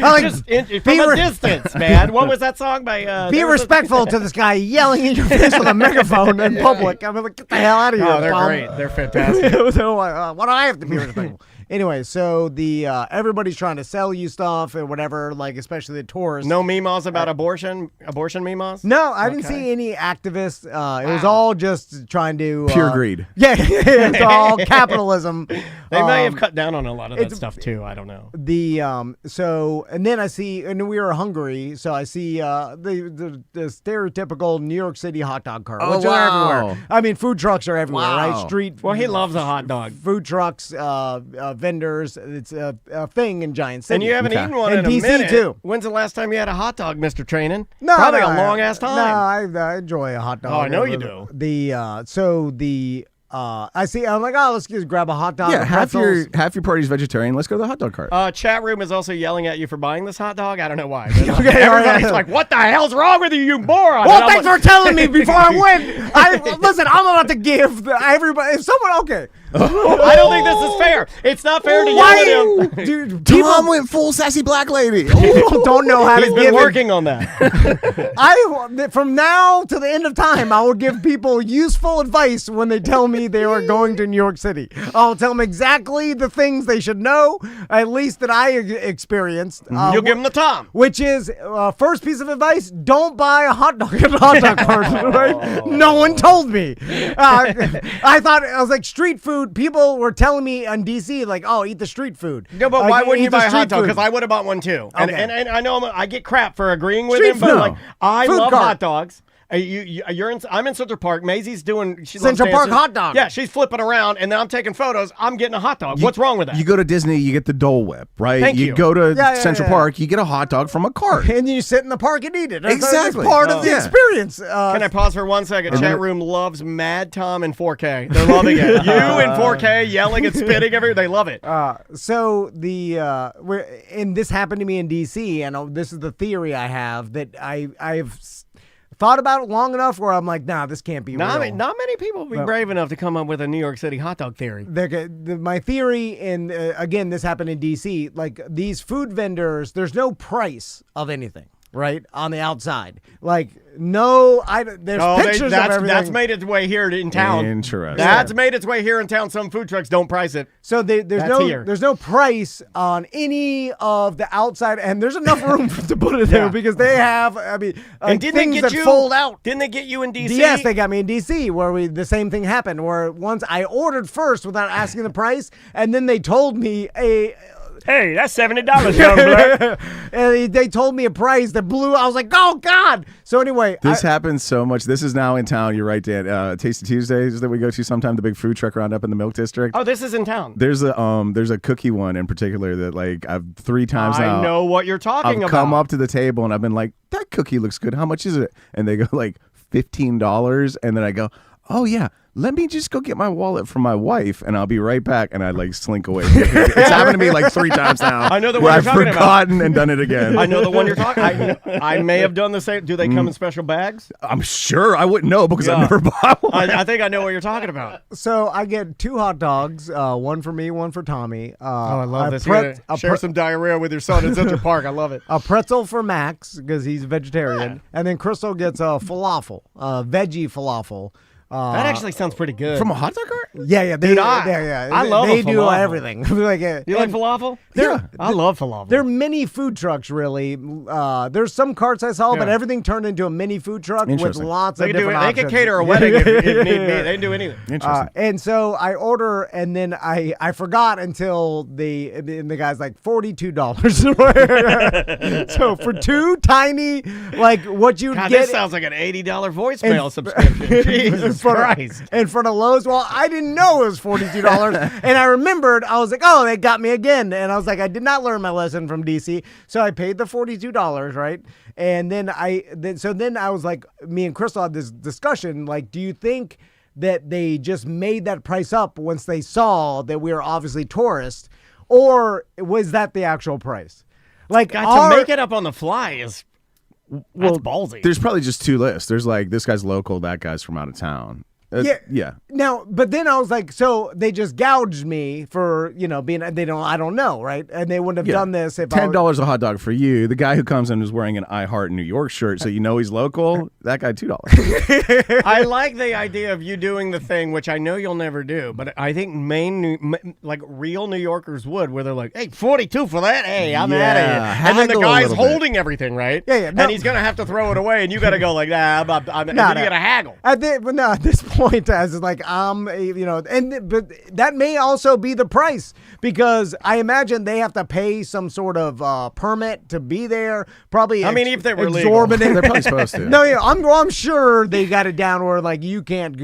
like, From a distance, man. What was that song by? be there was a- respectful to this guy yelling in your face with a megaphone in public. I'm like, get the hell out of here. Oh, they're bum. great. They're fantastic. So, why do I have to be respectful? Anyway, so the everybody's trying to sell you stuff and whatever, like especially the tourists. No memes about abortion memes? No, I didn't see any activists. It was all just trying to Pure greed. Yeah, it's all capitalism. They may have cut down on a lot of that stuff too. I don't know. So and then I see, and we were hungry, so I see the stereotypical New York City hot dog cart, Oh, which are wow. everywhere. I mean, food trucks are everywhere, Wow. right? Street. Well, he loves a hot dog. Food trucks, vendors. It's a thing in Giant City. And you haven't Okay. eaten one And in a DC minute. too. When's the last time you had a hot dog, Mr. Trainin? No, Probably no, a long ass time. No, I enjoy a hot dog. Oh, I know you do. I see. I'm like, let's just grab a hot dog. Yeah, and half your pretzels. party's vegetarian. Let's go to the hot dog cart. Chat room is also yelling at you for buying this hot dog. I don't know why. Okay, Everybody's yeah. like, "What the hell's wrong with you, you moron?" Well, And I'm thanks like, for telling me before I went. Listen, I'm about to give everybody. If someone, okay. I don't think this is fair. It's not fair to yell at him. Dude, Tom went full sassy black lady. people don't know how He's to been give it. working on that. From now to the end of time, I will give people useful advice when they tell me me they were going to New York City. I'll tell them exactly the things they should know, at least that I experienced. You'll give them the Tom. Which is, first piece of advice, don't buy a hot dog at a hot dog cart. Right? No one told me. I was like, street food, people were telling me in D.C., like, oh, eat the street food. No, but why wouldn't eat you the buy a hot street dog? food. Because I would have bought one too. Okay. And I know I get crap for agreeing with Street him, but food. like I Food love cart. hot dogs. I'm in Central Park. Maisie's doing Central Park hot dog. Yeah, she's flipping around, and then I'm taking photos. I'm getting a hot dog. What's wrong with that? You go to Disney, you get the Dole Whip, right? Thank you. go to Yeah, Central yeah. Park, you get a hot dog from a cart. And you sit in the park and eat it. That's Exactly. part of the Yeah. experience. Can I pause for 1 second? Chat room loves Mad Tom in 4K. They're loving it. You in 4K yelling and spitting everywhere. They love it. So and this happened to me in D.C., and this is the theory I have that I've thought about it long enough where I'm like, nah, this can't be real. Not many people will be brave enough to come up with a New York City hot dog theory. My theory, and again, this happened in D.C., like these food vendors, there's no price of anything, right, on the outside. Like, there's pictures of everything. That's made its way here in town. Interesting. That's made its way here in town. Some food trucks don't price it. So there's no price on any of the outside, and there's enough room to put it there because they have, And didn't things they get that you fold out. Didn't they get you in D.C.? Yes, they got me in D.C. where the same thing happened. Where once I ordered first without asking the price, and then they told me Hey, that's $70, young black. and they told me a price that blew. I was like, oh God. So anyway, This happens so much. This is now in town. You're right, Dan. Tasty Tuesdays that we go to sometime, the big food truck roundup in the Milk District. Oh, this is in town. There's a cookie one in particular that like I've 3 times now. I know what you're talking I've about. come up to the table and I've been like, that cookie looks good. How much is it? And they go like $15. And then I go, oh yeah, let me just go get my wallet from my wife and I'll be right back. And I like slink away. It's happened to me like 3 times now. I know the where one I've you're talking about. forgotten and done it again. I know the one you're talking. I may have done the same. Do they come in special bags? I'm sure I wouldn't know because I've never bought one. I think I know what you're talking about. So I get 2 hot dogs, one for me, one for Tommy. I love this. Share some diarrhea with your son in Central Park. I love it. A pretzel for Max because he's a vegetarian, and then Crystal gets a falafel, a veggie falafel. That actually sounds pretty good. From a hot dog cart? Yeah. Dude, I love They a do falafel. everything. Like, You like falafel? Yeah. I love falafel. There are many food trucks, really. There's some carts I saw, but Yeah. everything turned into a mini food truck with Interesting. lots They of could do it. different They options. could cater a wedding if need be. They can do anything. Interesting. And so I order, and then I forgot until the guy's like $42. So for 2 tiny, like what you God, get. this sounds like an $80 voicemail subscription. Jesus Christ. In front of Lowe's. Well, I didn't know it was $42. And I remembered, I was like, oh, they got me again. And I was like, I did not learn my lesson from DC. So I paid the $42, right? And then I was like, me and Crystal had this discussion, like, do you think that they just made that price up once they saw that we were obviously tourists? Or was that the actual price? Like, God, to make it up on the fly is that's ballsy. There's probably just 2 lists. There's like, this guy's local, that guy's from out of town. Yeah. Now, but then I was like, so they just gouged me for, being, I don't know, right? And they wouldn't have done this if $10 a hot dog for you. The guy who comes in is wearing an I Heart New York shirt, so you know he's local. That guy, $2. I like the idea of you doing the thing, which I know you'll never do, but I think real New Yorkers would, where they're like, hey, 42 for that? Hey, I'm out of here. And then the haggle a guy's little bit. holding everything, right? Yeah. No. And he's going to have to throw it away, and you got to go like, nah, and then you got to haggle. At this point, as like but that may also be the price because I imagine they have to pay some sort of permit to be there. Probably, if they were legal. exorbitant. They're probably supposed to. No, yeah, I'm sure they got it down where like you can't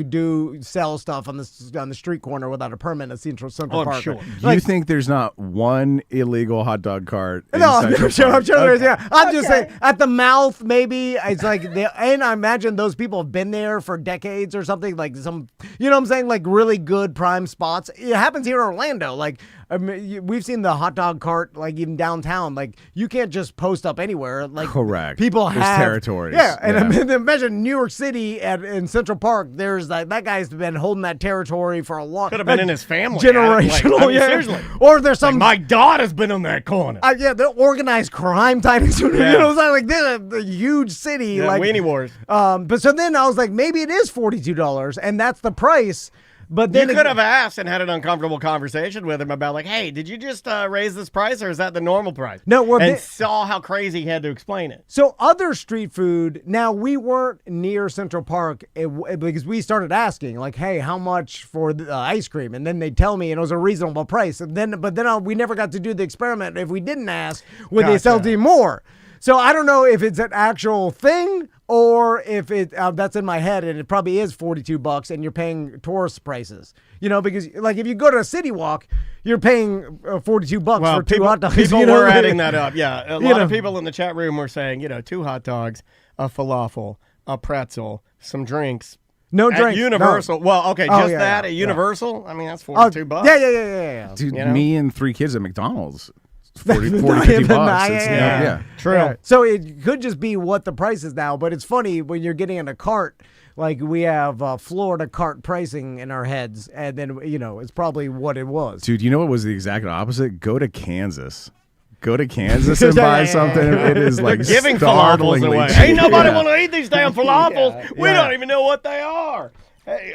sell stuff on the street corner without a permit at Central Oh, I'm Park. sure. You think there's not one illegal hot dog cart? No, inside I'm sure. Park? There's, yeah. I'm just saying, at the mouth, maybe it's like, and I imagine those people have been there for decades or something. Like some, you know what I'm saying? Like really good prime spots. It happens here in Orlando. Like we've seen the hot dog cart, like even downtown. Like you can't just post up anywhere. Like Correct. People There's have territories. Yeah, and Yeah. imagine New York City in Central Park. There's that guy's been holding that territory for a long. Could have been in his family. Generational. Yeah. Seriously. Or there's some. My daughter's been on that corner. Yeah, they're organized crime types. You know, it's like they're a huge city. Yeah, like Weenie Wars. But so then I was like, maybe it is $42, and that's the price. But then you could have asked and had an uncomfortable conversation with him about like, hey, did you just raise this price or is that the normal price? No, well, and saw how crazy he had to explain it. So other street food, now we weren't near Central Park because we started asking like, hey, how much for the ice cream? And then they'd tell me and it was a reasonable price. But then we never got to do the experiment. If we didn't ask, would they sell to you more? So I don't know if it's an actual thing or if it that's in my head and it probably is $42 and you're paying tourist prices. You know, because like if you go to a city walk, you're paying $42 for two hot dogs. People you know? were adding that up. Yeah, a lot of people in the chat room were saying, 2 hot dogs, a falafel, a pretzel, some drinks. No At drinks. Universal. No. Well, okay, just that at yeah. Universal. I mean, that's $42. Yeah. Dude, You know? me and 3 kids at McDonald's. 40 $50. Yeah. True. Yeah. So it could just be what the price is now, but it's funny when you're getting in a cart, like we have Florida cart pricing in our heads, and then, it's probably what it was. Dude, you know what was the exact opposite? Go to Kansas. Go to Kansas and buy something. It is like Giving falafels startlingly away. cheap. Ain't nobody Yeah. want to eat these damn falafels. We Yeah. don't even know what they are. Hey,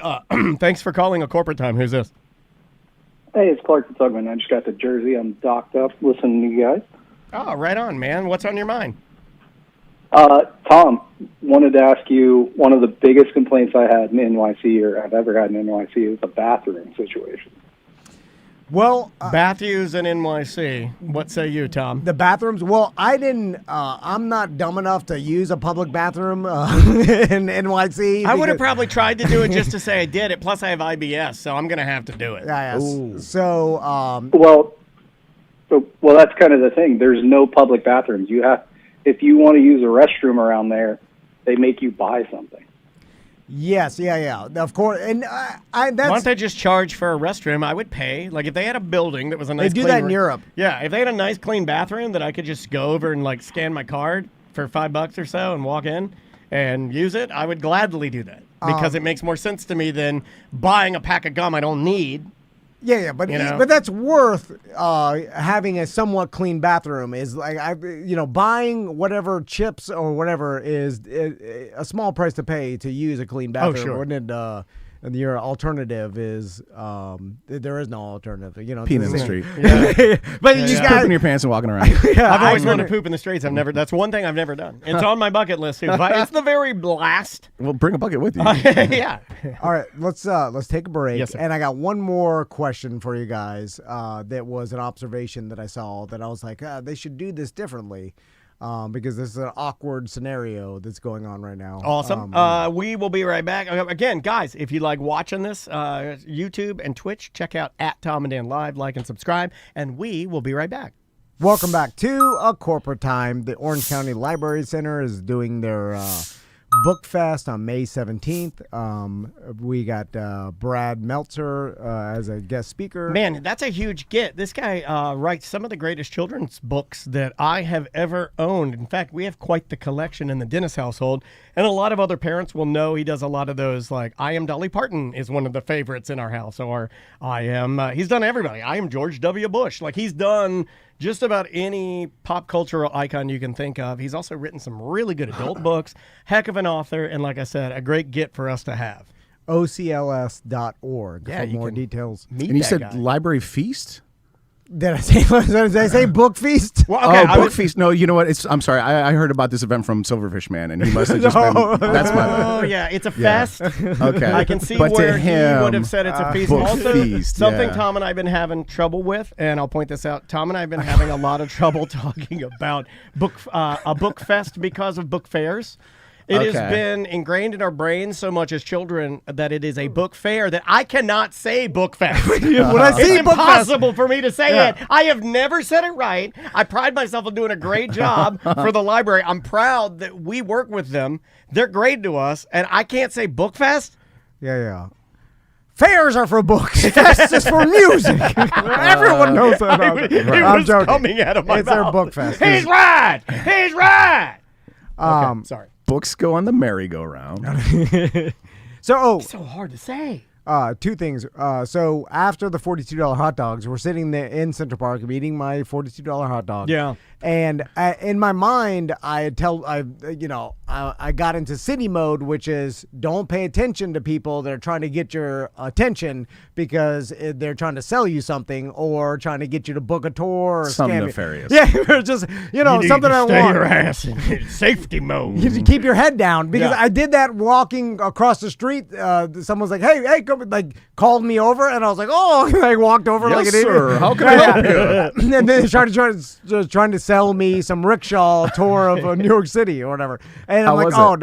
thanks for calling a corporate time. Who's this? Hey, it's Clark the Tugman. I just got to Jersey. I'm docked up listening to you guys. Oh, right on, man. What's on your mind? Tom, wanted to ask you, one of the biggest complaints I had in NYC, or I've ever had in NYC, is the bathroom situation. Well, Matthews and NYC. What say you, Tom? the bathrooms. Well, I'm not dumb enough to use a public bathroom in NYC. I would have because- probably tried to do it just to say I did it. Plus, I have IBS, so I'm going to have to do it. Yeah. So, Well, that's kind of the thing. There's no public bathrooms. If you want to use a restroom around there, they make you buy something. yes, yeah. Of course, and that's Why don't they just charge for a restroom? I would pay. Like, if they had a building that was a nice do clean that in Europe. Yeah, if they had a nice clean bathroom that I could just go over and, like, scan my card for $5 or so and walk in and use it, I would gladly do that. Because it makes more sense to me than buying a pack of gum I don't need. Yeah, but but that's worth having a somewhat clean bathroom. Is like buying whatever chips or whatever is a small price to pay to use a clean bathroom. sure. Wouldn't it? And your alternative is there is no alternative. Peeing in the street. But you just Pooping got in your pants and walking around. I've always wanted to poop in the streets. That's one thing I've never done. It's on my bucket list too. But it's the very blast. Well, bring a bucket with you. Yeah. All right, let's take a break. Yes, sir. And I got one more question for you guys. That was an observation that I saw that I was like, they should do this differently. Because this is an awkward scenario that's going on right now. Awesome. We will be right back. Again, guys, if you like watching this, YouTube and Twitch, check out @TomandDan Live, like and subscribe, and we will be right back. Welcome back to A Corporate Time. The Orange County Library Center is doing their Book Fest on May 17th. We got Brad Meltzer as a guest speaker. Man, that's a huge get. This guy writes some of the greatest children's books that I have ever owned. In fact, we have quite the collection in the Dennis household, and a lot of other parents will know he does a lot of those, like I Am Dolly Parton is one of the favorites in our house, or he's done everybody. I Am George W. Bush. Like, he's done just about any pop cultural icon you can think of. He's also written some really good adult books, heck of an author, and like I said, a great get for us to have. OCLS.org Yeah, for you more can details. Meet And you that said guy. Library Feast? Did I say Book Feast? Well, okay, I Book would- Feast. No, you know what? I'm sorry. I heard about this event from Silverfish Man, and he must have just been. That's my bad. Oh, yeah, it's a fest. Okay. I can see But to where him, he would have said it's a feast. Book Also, Feast, something yeah. Tom and I have been having trouble with, and I'll point this out. Tom and I have been having a lot of trouble talking about a book fest because of book fairs. It has Okay. been ingrained in our brains so much as children that it is a book fair that I cannot say book fest. When I see It's Book Fest, impossible for me to say it. I have never said it right. I pride myself on doing a great job for the library. I'm proud that we work with them. They're great to us, and I can't say book fest. yeah. Fairs are for books. Fest is for music. Everyone knows that. It I'm was joking. coming out of my It's mouth. their book fest. He's right. He's right. Okay, sorry. Books go on the merry-go-round. So, So hard to say. two things. So after the $42 hot dogs, we're sitting there in Central Park. I'm eating my $42 hot dog. Yeah. And in my mind, I'm I got into city mode, which is don't pay attention to people that are trying to get your attention because they're trying to sell you something or trying to get you to book a tour or Some scam you. nefarious. Yeah, just something I Stay want. your ass in safety mode. You just keep your head down because Yeah. I did that walking across the street. Someone's like, "Hey, come!" Like called me over, and I was like, "Oh!" And I walked over like an Yes, idiot. sir. How can I help you? And then they started trying to sell me some rickshaw tour of New York City or whatever. And I'm How like, was "Oh!"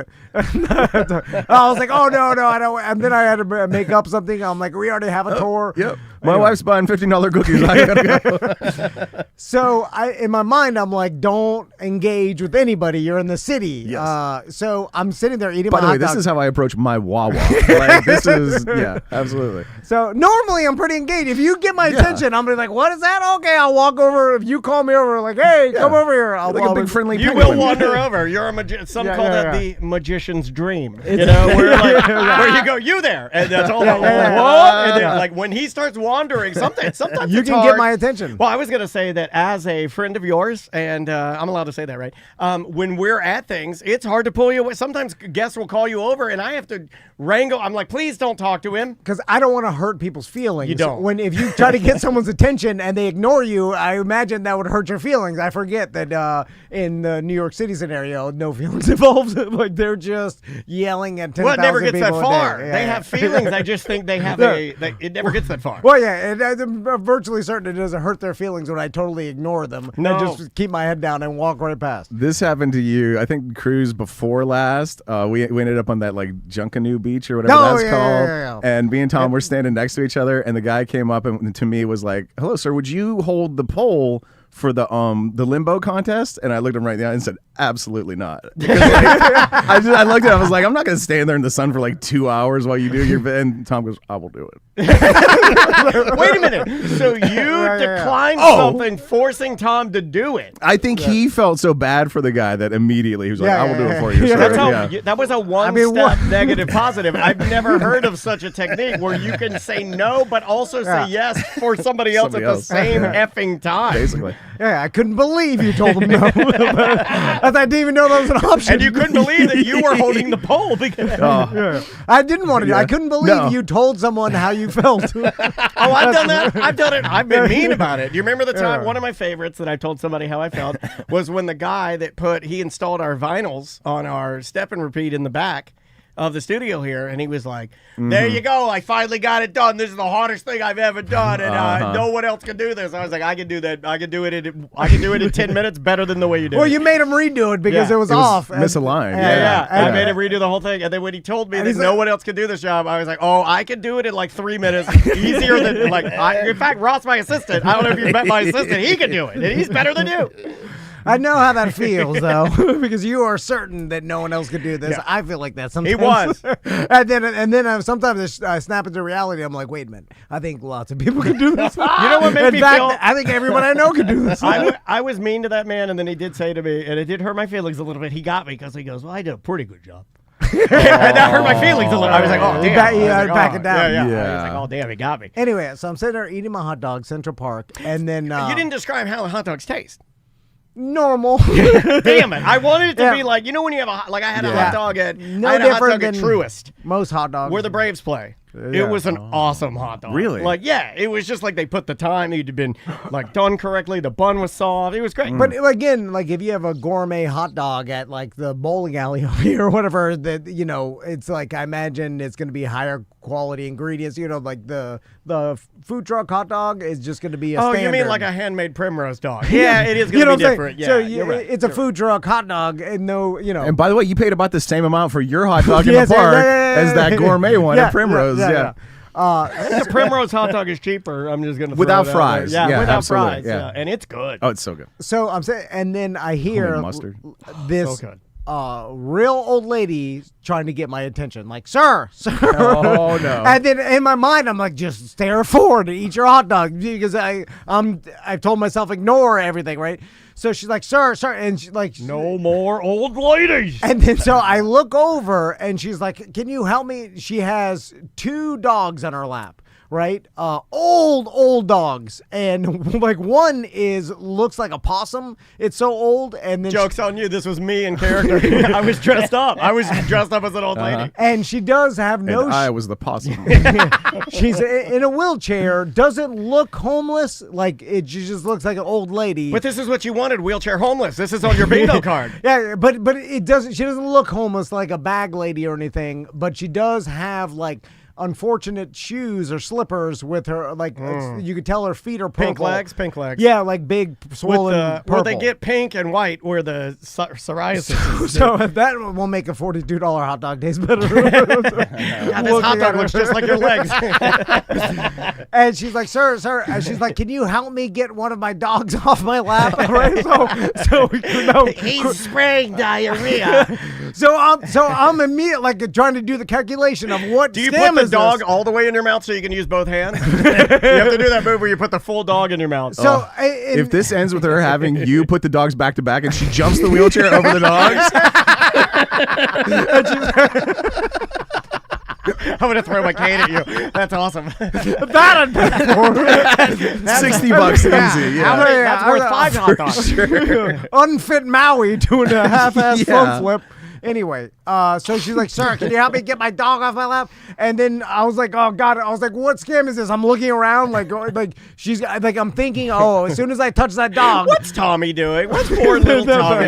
I was like, "Oh no, I don't." And then I had to make up something. I'm like, "We already have a tour." Yep. My wife's buying $15 cookies. I gotta go. So in my mind, I'm like, don't engage with anybody. You're in the city. Yes. So I'm sitting there eating By my the way, hot this dog. is how I approach my Wawa. Like, this is, yeah, absolutely. So normally I'm pretty engaged. If you get my attention, I'm gonna be like, "What is that?" Okay, I'll walk over. If you call me over, like, "Hey, come over here," I'll Like a big friendly You penguin. will wander over. You're a magician. Some Yeah, call yeah, that yeah. the magician's dream. You know, where you go, you there, and that's all. Yeah, What? yeah. And then, like when he starts wandering, sometimes You it's can hard. get my attention. Well, I was gonna say that as a friend of yours, and I'm allowed to say that, right? When we're at things, it's hard to pull you away. Sometimes guests will call you over, and I have to wrangle. I'm like, please don't talk to him. Because I don't want to hurt people's feelings. You don't. If you try to get someone's attention and they ignore you, I imagine that would hurt your feelings. I forget that in the New York City scenario, no feelings involved. Like they're just yelling at 10,000 Well, it never gets that people a day. far. Yeah, They yeah. have feelings. I just think they have it never gets that far. Well, yeah, and I'm virtually certain it doesn't hurt their feelings when I totally ignore them. No. I just keep my head down and walk right past. This happened to you, I think, cruise before last. We ended up on that like Junkanoo Beach or whatever Oh, that's yeah, called. yeah, yeah. And me and Tom were standing next to each other, and the guy came up and to me was like, "Hello, sir. Would you hold the pole for the limbo contest?" And I looked him right in the eye and said, "Absolutely not." Because, like, I looked at him. I was like, "I'm not going to stand there in the sun for like 2 hours while you do your." And Tom goes, "I will do it." Wait a minute. So you yeah. declined Oh. something, forcing Tom to do it. I think he felt so bad for the guy that immediately he was like, Yeah, "I will do yeah, it for you." yeah. sir." That's how. Yeah. That was a one-step what- negative positive. I've never heard of such a technique where you can say no, but also say yes for somebody else Somebody at else. the same effing time. Basically. Yeah, I couldn't believe you told him no. I didn't even know that was an option. And you couldn't believe that you were holding the pole because. Yeah. I didn't want to do. I couldn't believe No. you told someone how you felt. Oh, I've done that. I've done it. I've been mean about it. Do you remember the time? Yeah. One of my favorites that I told somebody how I felt was when the guy that he installed our vinyls on our step and repeat in the back of the studio here, and he was like, "There you go, I finally got it done. This is the hardest thing I've ever done, and no one else can do this." I was like, "I can do that. I can do it in 10 minutes better than the way you did." Well, it." you made him redo it because Yeah. it was It was off. misaligned. Yeah. I And- made him redo the whole thing, and then when he told me that he's no like- one else could do this job, I was like, "Oh, I can do it in like 3 minutes, easier than like." In fact, Ross, my assistant, I don't know if you've met my assistant, he can do it, and he's better than you. I know how that feels though, because you are certain that no one else could do this. Yeah. I feel like that sometimes. He was. and then sometimes I snap into reality. I'm like, wait a minute. I think lots of people can do this. You know what made In me fact, feel? I think everyone I know can do this. I was mean to that man, and then he did say to me, and it did hurt my feelings a little bit. He got me because he goes, "Well, I did a pretty good job." And that hurt my feelings a little. I was like, "Oh, damn." I was like, back it down. Yeah. I was Yeah. like, "Oh, damn, he got me." Anyway, so I'm sitting there eating my hot dog, Central Park, and then You didn't describe how hot dogs taste. normal. Damn it! I wanted it to Yeah. be like, you know when you have I had a Yeah. hot dog at No I had a hot different dog at than Truist, Most hot dogs. where the Braves play. Yeah. It was an awesome hot dog. Really? Like, yeah, it was just like they put the time. It had been like done correctly. The bun was soft. It was great. But again, like if you have a gourmet hot dog at like the bowling alley over here or whatever, that it's like I imagine it's going to be higher quality ingredients. Like the food truck hot dog is just going to be a oh, standard. you mean like a handmade Primrose dog? Yeah, it is going to what be I'm different. saying? Yeah, So you're right. it's a food truck hot dog, and And by the way, you paid about the same amount for your hot dog in Yes, the yeah, park yeah, yeah, as that yeah. gourmet one Yeah, at Primrose. Yeah. The Primrose hot dog is cheaper. I'm just going to Without that fries. Yeah, Yeah, without absolutely. fries. Yeah. And it's good. Oh, it's so good. So I'm saying, and then I hear Homemade mustard. this So good. real old lady trying to get my attention, like, sir. Oh, no. And then in my mind, I'm like, just stare forward and eat your hot dog, because I've told myself ignore everything, right? So she's like, sir, and she's like, No more old ladies. And then so I look over and she's like, can you help me? She has 2 dogs on her lap. right? Old dogs, and like one looks like a possum. It's so old, and then Joke's on you. This was me in character. I was dressed up. I was dressed up as an old lady. and she does have no. And I was the possum. She's in a wheelchair. Doesn't look homeless. Like she just looks like an old lady. But this is what you wanted, wheelchair homeless. This is on your bingo card. Yeah, but it doesn't. She doesn't look homeless like a bag lady or anything. But she does have like unfortunate shoes or slippers with her. Like you could tell her feet are purple. Pink legs. Yeah, like big swollen purple. Where they get pink and white, where the psoriasis is. So that will make a $42 hot dog taste better. Yeah, this hot dog looks just like your legs. And she's like, sir. And she's like, can you help me get one of my dogs off my lap? Right? So He's spraying diarrhea. So I'm immediately like trying to do the calculation of what Do you scam put the is dog this? all the way in your mouth so you can use both hands? You have to do that move where you put the full dog in your mouth. So If this ends with her having you put the dogs back to back and she jumps the wheelchair over the dogs, I'm going to throw my cane at you. That's awesome. that $60 easy. Yeah. That's worth 5 hot dogs. unfit Maui doing a half-ass Yeah. front flip. Anyway, so she's like, sir, can you help me get my dog off my lap? And then I was like, oh God, I was like, what scam is this? I'm looking around like she's like, I'm thinking, oh, as soon as I touch that dog. What's Tommy doing? What's poor little Tommy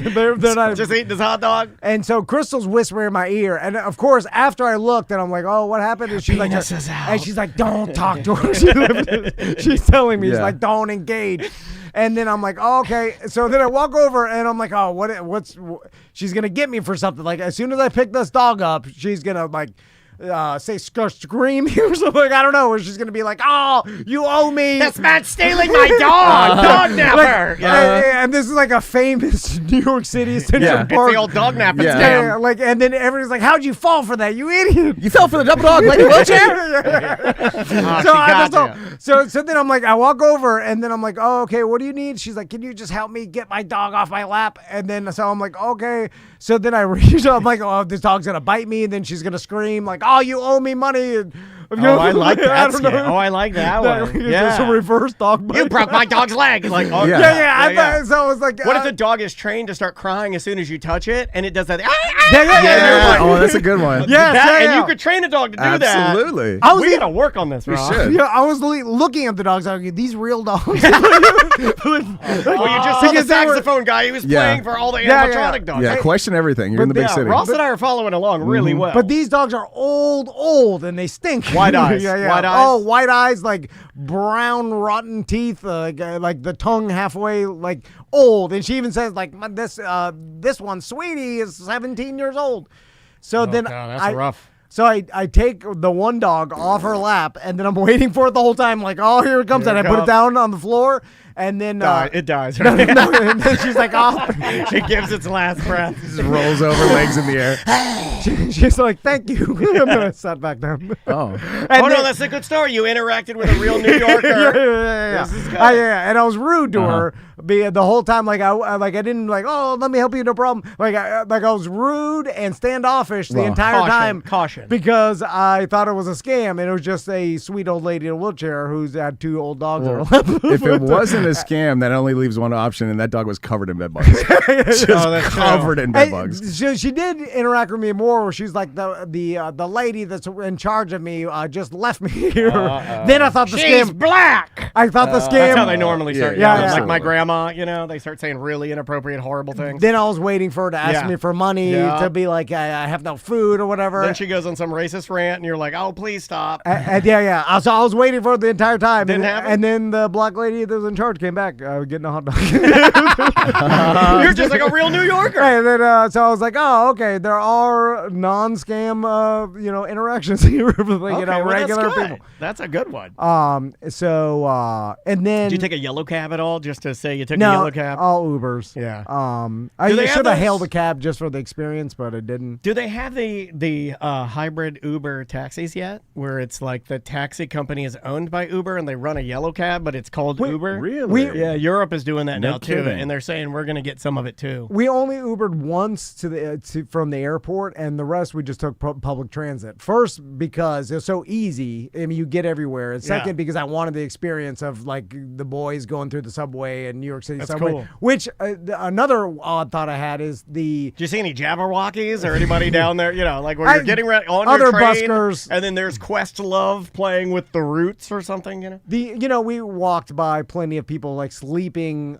doing? They're not Just eating his hot dog? And so Crystal's whispering in my ear, and of course, after I looked, and I'm like, "Oh, what happened?" And she's like, "And she's like, don't talk to her." She's telling me, she's like, "Don't engage." And then I'm like, "Oh, okay." So then I walk over, and I'm like, "Oh, what's?" She's gonna get me for something. Like as soon as I pick this dog up, she's gonna like. Say scream or something. Like, I don't know. Or she's gonna be like, "Oh, you owe me." This man's stealing my dog. Dog napper. And this is like a famous New York City Central It's Park. the old dog napping Yeah. scam. Yeah, like, and then everybody's like, "How'd you fall for that, you idiot?" You fell for the double dog lady wheelchair? So then I'm like, I walk over, and then I'm like, "Oh, okay, what do you need?" She's like, "Can you just help me get my dog off my lap?" And then so I'm like, "Okay." So then I reach up, I'm like, "Oh, this dog's gonna bite me," and then she's gonna scream like, "Oh, you owe me money." And, I like that I don't know. scam. Oh, I like that one. It's a reverse dog bite. You broke my dog's leg. Like, oh, Yeah. I thought, so I was like, What if the dog is trained to start crying as soon as you touch it, and it does that? Yeah. Oh, that's a good one. And you could train a dog to do that. Absolutely. We gotta work on this, Rob. should. Yeah, I was looking at the dogs. I was like, these real dogs. Well, you just saw the Because they were- saxophone guy. He was Yeah. playing for all the Yeah, animatronic dogs. Yeah, question everything. You're in the big city. Ross and I are following along really well. But these dogs are old, and they stink. White eyes. Yeah. White eyes. Oh, white eyes, like brown, rotten teeth, like the tongue halfway, like old. And she even says, like, this one, Sweetie, is 17 years old. So then God, that's rough. So I take the one dog off her lap, and then I'm waiting for it the whole time, like, oh, here it comes. Here And it I put it comes. down on the floor, and then It dies. no, and then she's like, oh. It gives its last breath. Just rolls over, legs in the air. She's like, thank you. And then I sat back down. Oh. And No, then- that's a good story. You interacted with a real New Yorker. yeah. This is good. Yeah, and I was rude to her the whole time. Like I didn't like, oh, let me help you, no problem. Like I was rude and standoffish the entire time. Caution. Because I thought it was a scam, and it was just a sweet old lady in a wheelchair who's had 2 old dogs in her lap. If it wasn't a scam, that only leaves one option, and that dog was covered in bed bugs. Just covered in bed bugs. She did interact with me more. Where she's like the lady that's in charge of me just left me here. Then I thought the She's scam. black. I thought the scam. That's how they normally start. yeah, Like absolutely. my grandma, they start saying really inappropriate, horrible things. Then I was waiting for her to ask Yeah. me for money Yeah. to be like, I have no food or whatever. Then she goes on some racist rant, and you're like, "Oh, please stop." Yeah. So I was waiting for it the entire time. Didn't and, happen? and then the black lady that was in charge came back getting a hot dog. You're just like a real New Yorker. And then so I was like, oh, okay, there are non-scam, interactions here with Okay, well, regular that's good. people. That's a good one. So And then Did you take a yellow cab at all, just to say you took a no, yellow cab? all Ubers. Yeah. I Do they have should have those- hailed a cab just for the experience, but I didn't. Do they have the hybrid Uber taxis yet, where it's like the taxi company is owned by Uber and they run a yellow cab, but it's called Uber? Really? Yeah, Europe is doing that No now too, kidding. and they're saying we're going to get some of it too. We only Ubered once from the airport, and the rest we just took public transit. First, because it's so easy. I mean, you get everywhere. And second, Yeah. because I wanted the experience of like the boys going through the subway in New York City That's subway. cool. Which another odd thought I had is Do you see any Jabberwockies or anybody down there? You know, like where I- you're getting ready on other your train, buskers. and then there's Questlove playing with the Roots or something. You know, we walked by plenty of people like sleeping.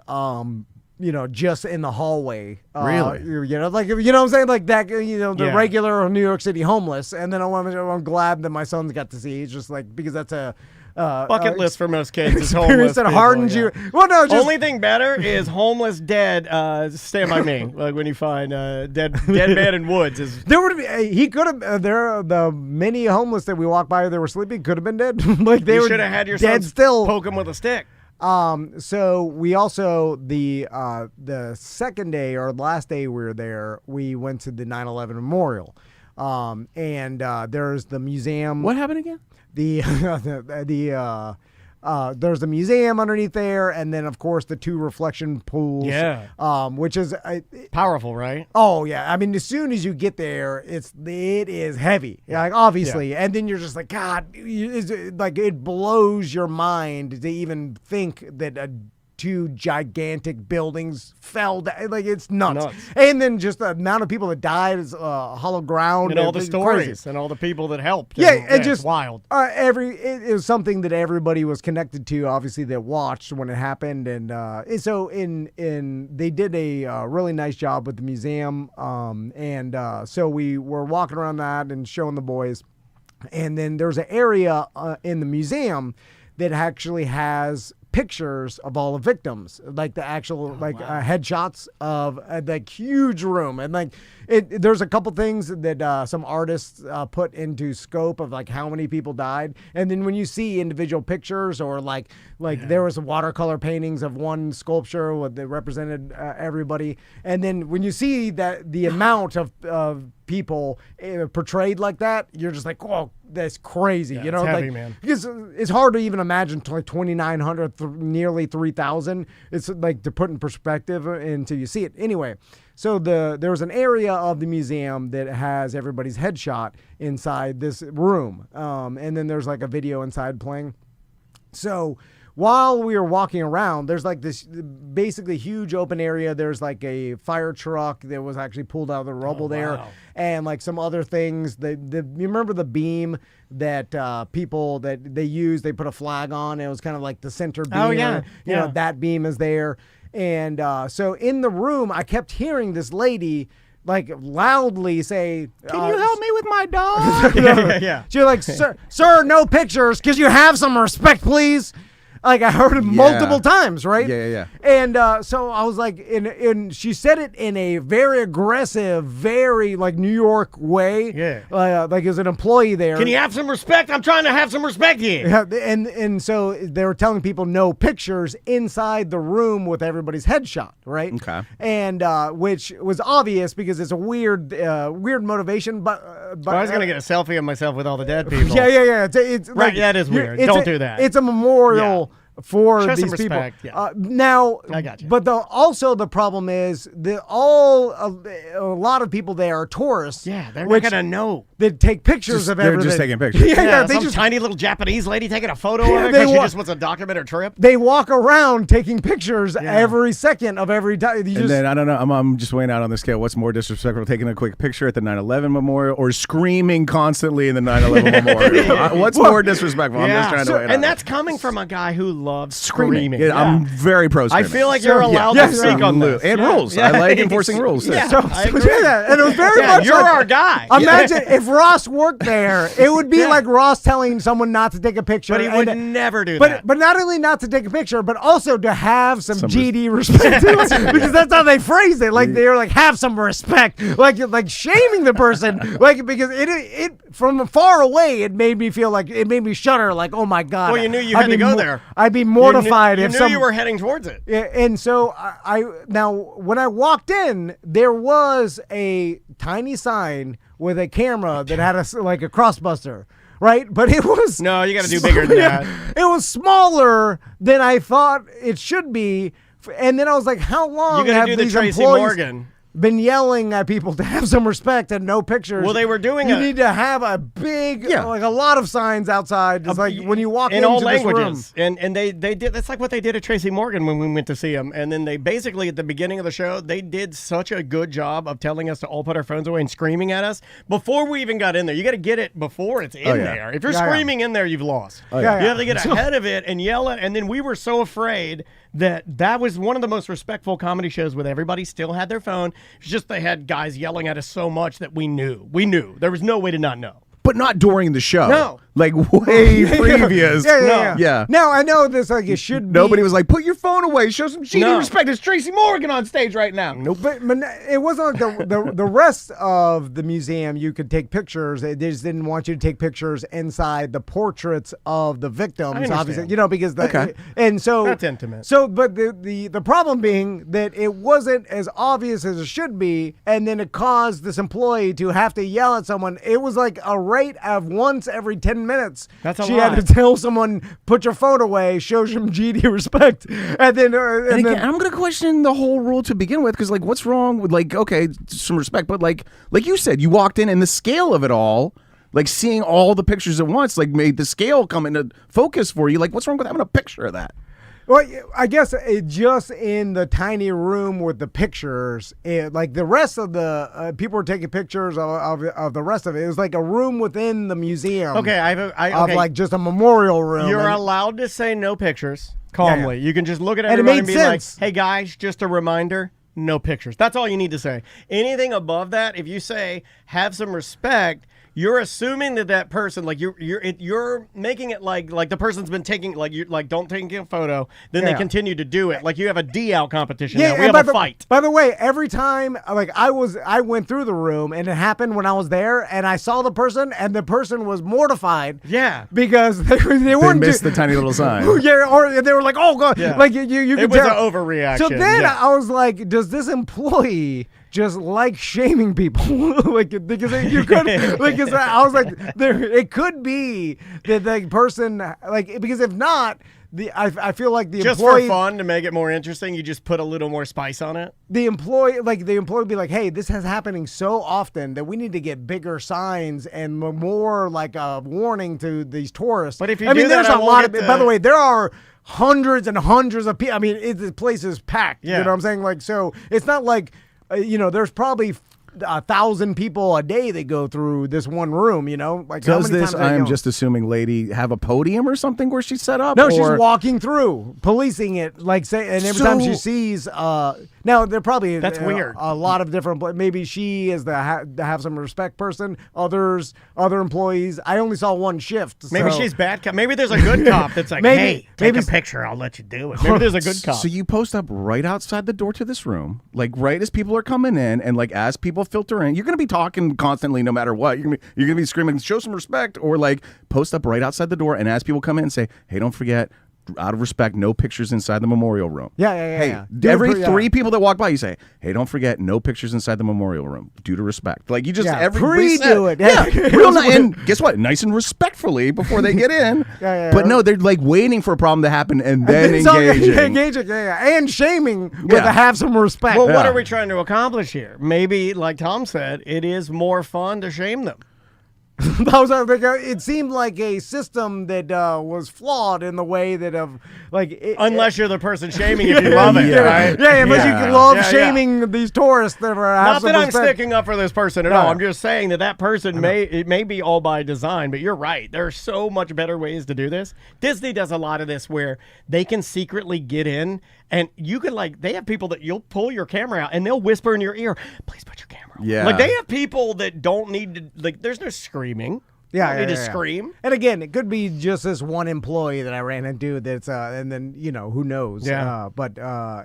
Just in the hallway. Really? Like, what I'm saying? Like that, the Yeah. regular New York City homeless. And then I'm glad that my son's got to see. It's just like, because that's a bucket list for most kids is experience homeless. that people, hardens yeah. you. Well, no, just Only thing better is homeless dead. Stand by me. Like when you find dead man in woods is. there would be. He could have. The many homeless that we walked by that were sleeping could have been dead. Like they You were should have had your dead son still. poke him with a stick. So we also the second day or last day we were there, we went to the 9/11 memorial. And there's the museum. What happened again? There's the museum underneath there, and then of course the two reflection pools. Yeah. Which is Powerful, right? oh yeah. I mean, as soon as you get there, it is heavy. Like obviously, and then you're just like, God, like it blows your mind to even think that two gigantic buildings fell down. Like it's nuts. And then just the amount of people that died is hollow ground And all the it's stories crazy. and all the people that helped. Yeah, and and just it's wild. It was something that everybody was connected to, obviously, that watched when it happened, and so they did a really nice job with the museum, so we were walking around that and showing the boys, and then there's an area in the museum that actually has pictures of all the victims, like the actual headshots of like huge room, and like there's a couple things that some artists put into scope of like how many people died, and then when you see individual pictures or like there was watercolor paintings of one sculpture that represented everybody, and then when you see that the amount of people portrayed like that, you're just like, whoa, that's crazy. Yeah, it's heavy, like man. because it's hard to even imagine like 2,900, nearly 3,000. It's like to put in perspective until you see it. Anyway, so there was an area of the museum that has everybody's headshot inside this room, and then there's like a video inside playing. So while we were walking around, there's like this basically huge open area. There's like a fire truck that was actually pulled out of the rubble there, and like some other things. You remember the beam that people that they used? They put a flag on. It was kind of like the center beam. Oh, yeah. You know, that beam is there. And so in the room, I kept hearing this lady like loudly say, Can you help me with my dog? Yeah. She was like, sir, no pictures. Could you have some respect, please? Like I heard it multiple times, right? Yeah. And so I was like, and she said it in a very aggressive, very like New York way. Yeah. Like as an employee there. Can you have some respect? I'm trying to have some respect here. Yeah, and so they were telling people no pictures inside the room with everybody's headshot, right? Okay. And which was obvious because it's a weird motivation, but I was gonna get a selfie of myself with all the dead people. Yeah. It's Right, like, that is weird. it's Don't do that. It's a memorial for Show some these people. respect, yeah. Now, I got you. But also the problem is that a lot of people there are tourists. Yeah, they're which not gonna know. They take pictures of they're everything. just taking pictures. Yeah, they some just tiny little Japanese lady taking a photo Yeah, of it they because she wa- just wants to document her trip. they walk around taking pictures every second of every time. And then I don't know. I'm just weighing out on the scale. What's more disrespectful, taking a quick picture at the 9/11 memorial or screaming constantly in the 9/11 memorial? What's more disrespectful? I'm just trying to weigh it out. And that's coming from a guy who loves screaming. Yeah, I'm very pro I screaming. feel like you're allowed to speak on this. And Yeah. rules. I like enforcing rules. Too. Yeah. So, I agree. and it was very Yeah, much you're like, our guy. Imagine if Ross worked there, it would be like Ross telling someone not to take a picture. But he would never do that. But not only not to take a picture, but also to have some GD respect. Because that's how they phrased it. Like they were like, have some respect. Like shaming the person. Like because it from far away, it made me feel like it made me shudder. Like, oh my God. Well, you knew you had to go there. I'd be mortified you if knew you were heading towards it. And so I now when I walked in, there was a tiny sign with a camera that had like a crossbuster, right? But it was no, you got to do bigger than that. It was smaller than I thought it should be, and then I was like, how long You got to do the these Tracy employees Morgan. been yelling at people to have some respect and no pictures? Well, they were doing You it. need to have a big, like a lot of signs outside. It's like when you walk in into all this languages, room. and they did. That's like what they did at Tracy Morgan when we went to see him. And then they basically at the beginning of the show, they did such a good job of telling us to all put our phones away and screaming at us before we even got in there. You got to get it before it's in there. If you're screaming in there, you've lost. You have to get ahead of it and yell it. And then we were so afraid that was one of the most respectful comedy shows where everybody still had their phone. It's just they had guys yelling at us so much that we knew. There was no way to not know. But not during the show. No. Like way previous. Yeah. Now I know this like it should be. Nobody was like, put your phone away, show some GD respect. It's Tracy Morgan on stage right now. Nope. But it wasn't like the rest of the museum you could take pictures. They just didn't want you to take pictures inside the portraits of the victims, obviously. Because and so that's intimate. So but the problem being that it wasn't as obvious as it should be, and then it caused this employee to have to yell at someone. It was like a rate of once every 10 minutes. That's a she lot. had to tell someone, put your phone away, show some GD respect, and then I'm gonna question the whole rule to begin with, because like, what's wrong with like, okay, some respect, but like you said, you walked in and the scale of it all, like seeing all the pictures at once, like made the scale come into focus for you. Like, what's wrong with having a picture of that? Well, I guess it just in the tiny room with the pictures, like the rest of the people were taking pictures of the rest of it. It was like a room within the museum. Okay, of like just a memorial room. You're allowed to say no pictures calmly. You can just look at And it everybody made and be sense. like, "Hey guys, just a reminder, no pictures." That's all you need to say. Anything above that, if you say have some respect, you're assuming that person, like you're making it like the person's been taking, like you like don't take a photo, then they continue to do it. Like you have a D-out competition. Now. We have a fight. By the way, every time like I went through the room and it happened when I was there and I saw the person and the person was mortified. Yeah. Because they weren't missed the tiny little sign. Yeah, or they were like, oh god, like you it could was tell. an overreaction. So then I was like, does this employee just like shaming people? Like because you could because I was like it could be that the person like because if not I feel like the just employee, for fun to make it more interesting, you just put a little more spice on it. The employee would be like, hey, this is happening so often that we need to get bigger signs and more like a warning to these tourists. But if you there's a lot of by the way, there are hundreds and hundreds of people. I mean, the place is packed. Yeah. You know what I'm saying? Like, so it's not like there's probably 1,000 people a day that go through this one room, like does this I'm just assuming lady have a podium or something where she's set up? No, she's walking through, policing it, like and every time she sees now they're probably that's weird. A lot of different. Maybe she is the have some respect person. Other employees. I only saw one shift. Maybe she's bad cop. Maybe there's a good cop that's like, hey, take a picture. I'll let you do it. Maybe there's a good cop. So you post up right outside the door to this room, like right as people are coming in, and like as people filter in, you're gonna be talking constantly, no matter what. You're gonna be screaming, show some respect, or like post up right outside the door, and as people come in, say, hey, don't forget, out of respect, no pictures inside the memorial room. Yeah. Every three people that walk by, you say, hey, don't forget, no pictures inside the memorial room due to respect. Like you just pre-do it. And guess what? Nice and respectfully before they get in. But no, they're like waiting for a problem to happen and then engaging. And shaming with a have some respect. Well, what are we trying to accomplish here? Maybe, like Tom said, it is more fun to shame them. It seemed like a system that was flawed in the way that unless you're the person shaming if you love it, right? Yeah, but you can love shaming these tourists that are not that I'm sticking up for this person at all. I'm just saying that person may be all by design, but you're right. There are so much better ways to do this. Disney does a lot of this where they can secretly get in And you could they have people that you'll pull your camera out and they'll whisper in your ear, please put your camera on. Yeah. Like they have people that don't need to, there's no screaming. Yeah, You don't need to scream. And again, it could be just this one employee that I ran into that's, and then, who knows. Yeah. But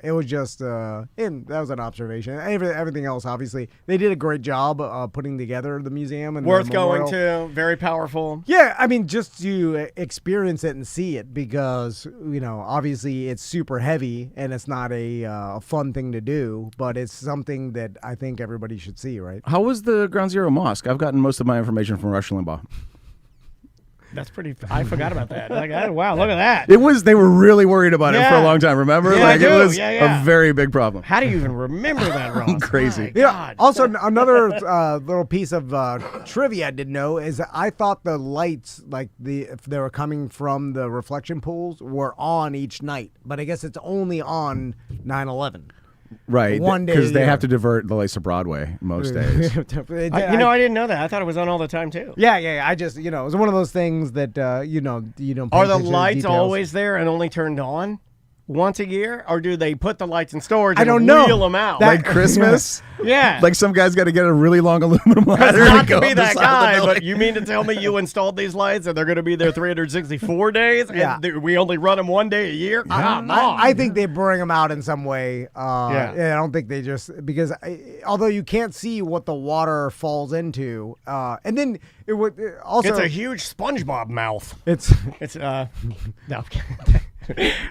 it was just, that was an observation. Everything else, obviously, they did a great job putting together the museum. And Worth the going memorial. to. Very powerful. Yeah, I mean, just to experience it and see it because, obviously it's super heavy and it's not a fun thing to do, but it's something that I think everybody should see, right? How was the Ground Zero Mosque? I've gotten most of my information from Rush Limbaugh. That's pretty. I forgot about that. Wow, look at that. They were really worried about it for a long time. Remember, Yeah, I it do. was Yeah. a very big problem. How do you even remember that, Ross? Crazy. My God. Also, another little piece of trivia I didn't know is that I thought the lights, if they were coming from the reflection pools, were on each night, but I guess it's only on 9/11. Right, One day because a they year. have to divert the lights to Broadway most days. I didn't know that. I thought it was on all the time too. Yeah. I just, it was one of those things that you don't. Pay Are the attention to lights details. always there and only turned on once a year, or do they put the lights in storage I and don't know. wheel them out? That- Like Christmas? yeah. Like some guy's got to get a really long aluminum ladder not and go to be up the that side of the guy, building. but you mean to tell me you installed these lights and they're going to be there 364 days, and Yeah. we only run them one day a year? Come on. I think they bring them out in some way. Yeah. I don't think they just because although you can't see what the water falls into, and then it would also it's a huge SpongeBob mouth. it's It's no.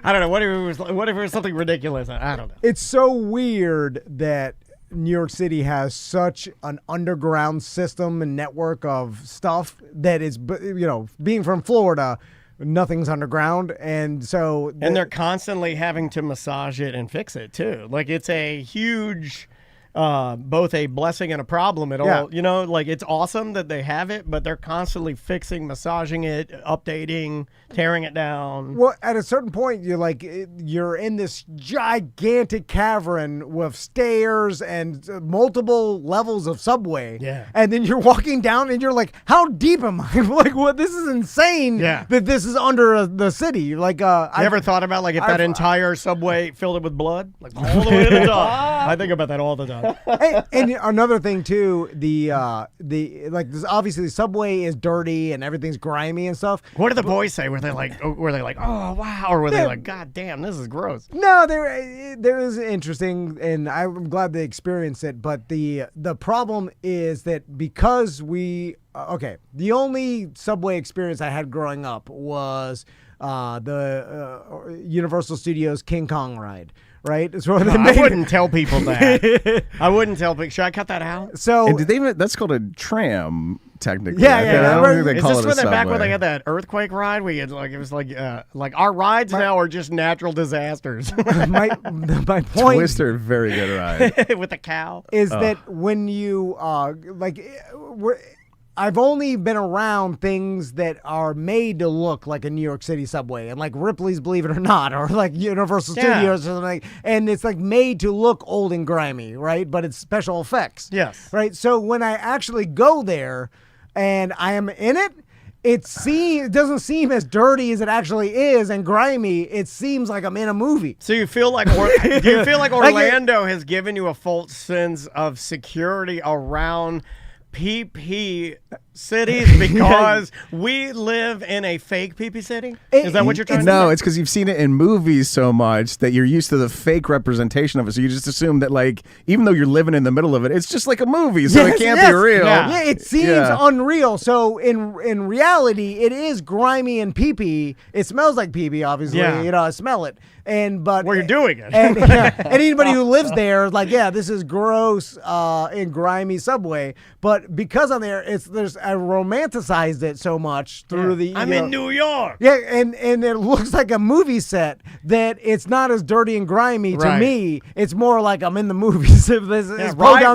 I don't know. What if it was something ridiculous? I don't know. it's so weird that New York City has such an underground system and network of stuff that is, being from Florida, nothing's underground, and so And they're constantly having to massage it and fix it too. Like it's a huge, both a blessing and a problem at all. It's awesome that they have it, but they're constantly fixing, massaging it, updating, tearing it down. Well, at a certain point, you're in this gigantic cavern with stairs and multiple levels of subway. Yeah. And then you're walking down, and you're like, "How deep am I?" Like, what? This is insane. Yeah. That this is under the city. Like, You ever thought about if that entire subway filled it with blood, all the way to the top? I think about that all the time. and another thing too, this obviously the subway is dirty and everything's grimy and stuff. What did the boys say? Were they like, oh wow, or were they like, God damn, this is gross? No, there is interesting, and I'm glad they experienced it. But the problem is that because the only subway experience I had growing up was the Universal Studios King Kong ride. Right? So I wouldn't tell people that. I wouldn't tell people. Should I cut that out? So And did they even, that's called a tram, technically. Yeah, I yeah, don't think they Is call this it a when back when subway. they had that earthquake ride? We had it was like our rides now are just natural disasters my point Twister, very good ride. with the cow. is that when you I've only been around things that are made to look like a New York City subway, and like Ripley's Believe It or Not, or like Universal Studios or something, and it's like made to look old and grimy, right? But it's special effects. Yes. Right? So when I actually go there and I am in it, it doesn't seem as dirty as it actually is and grimy. It seems like I'm in a movie. So you feel like do you feel like Orlando has given you a false sense of security around PP cities because we live in a fake PP city? Is that what you're trying to No, say? it's because you've seen it in movies so much that you're used to the fake representation of it. So you just assume that, like, even though you're living in the middle of it, it's just like a movie, so it can't be real. Yeah, it seems Yeah. unreal. So in reality, it is grimy and pee-pee. It smells like pee-pee, obviously. Yeah. I smell it. But Well, you're doing it. And, and anybody who lives there is like, yeah, this is gross and grimy subway. But because I'm there, I romanticized it so much through the. I'm in New York. Yeah, and it looks like a movie set that it's not as dirty and grimy to Right. me. It's more like I'm in the movies. Yeah,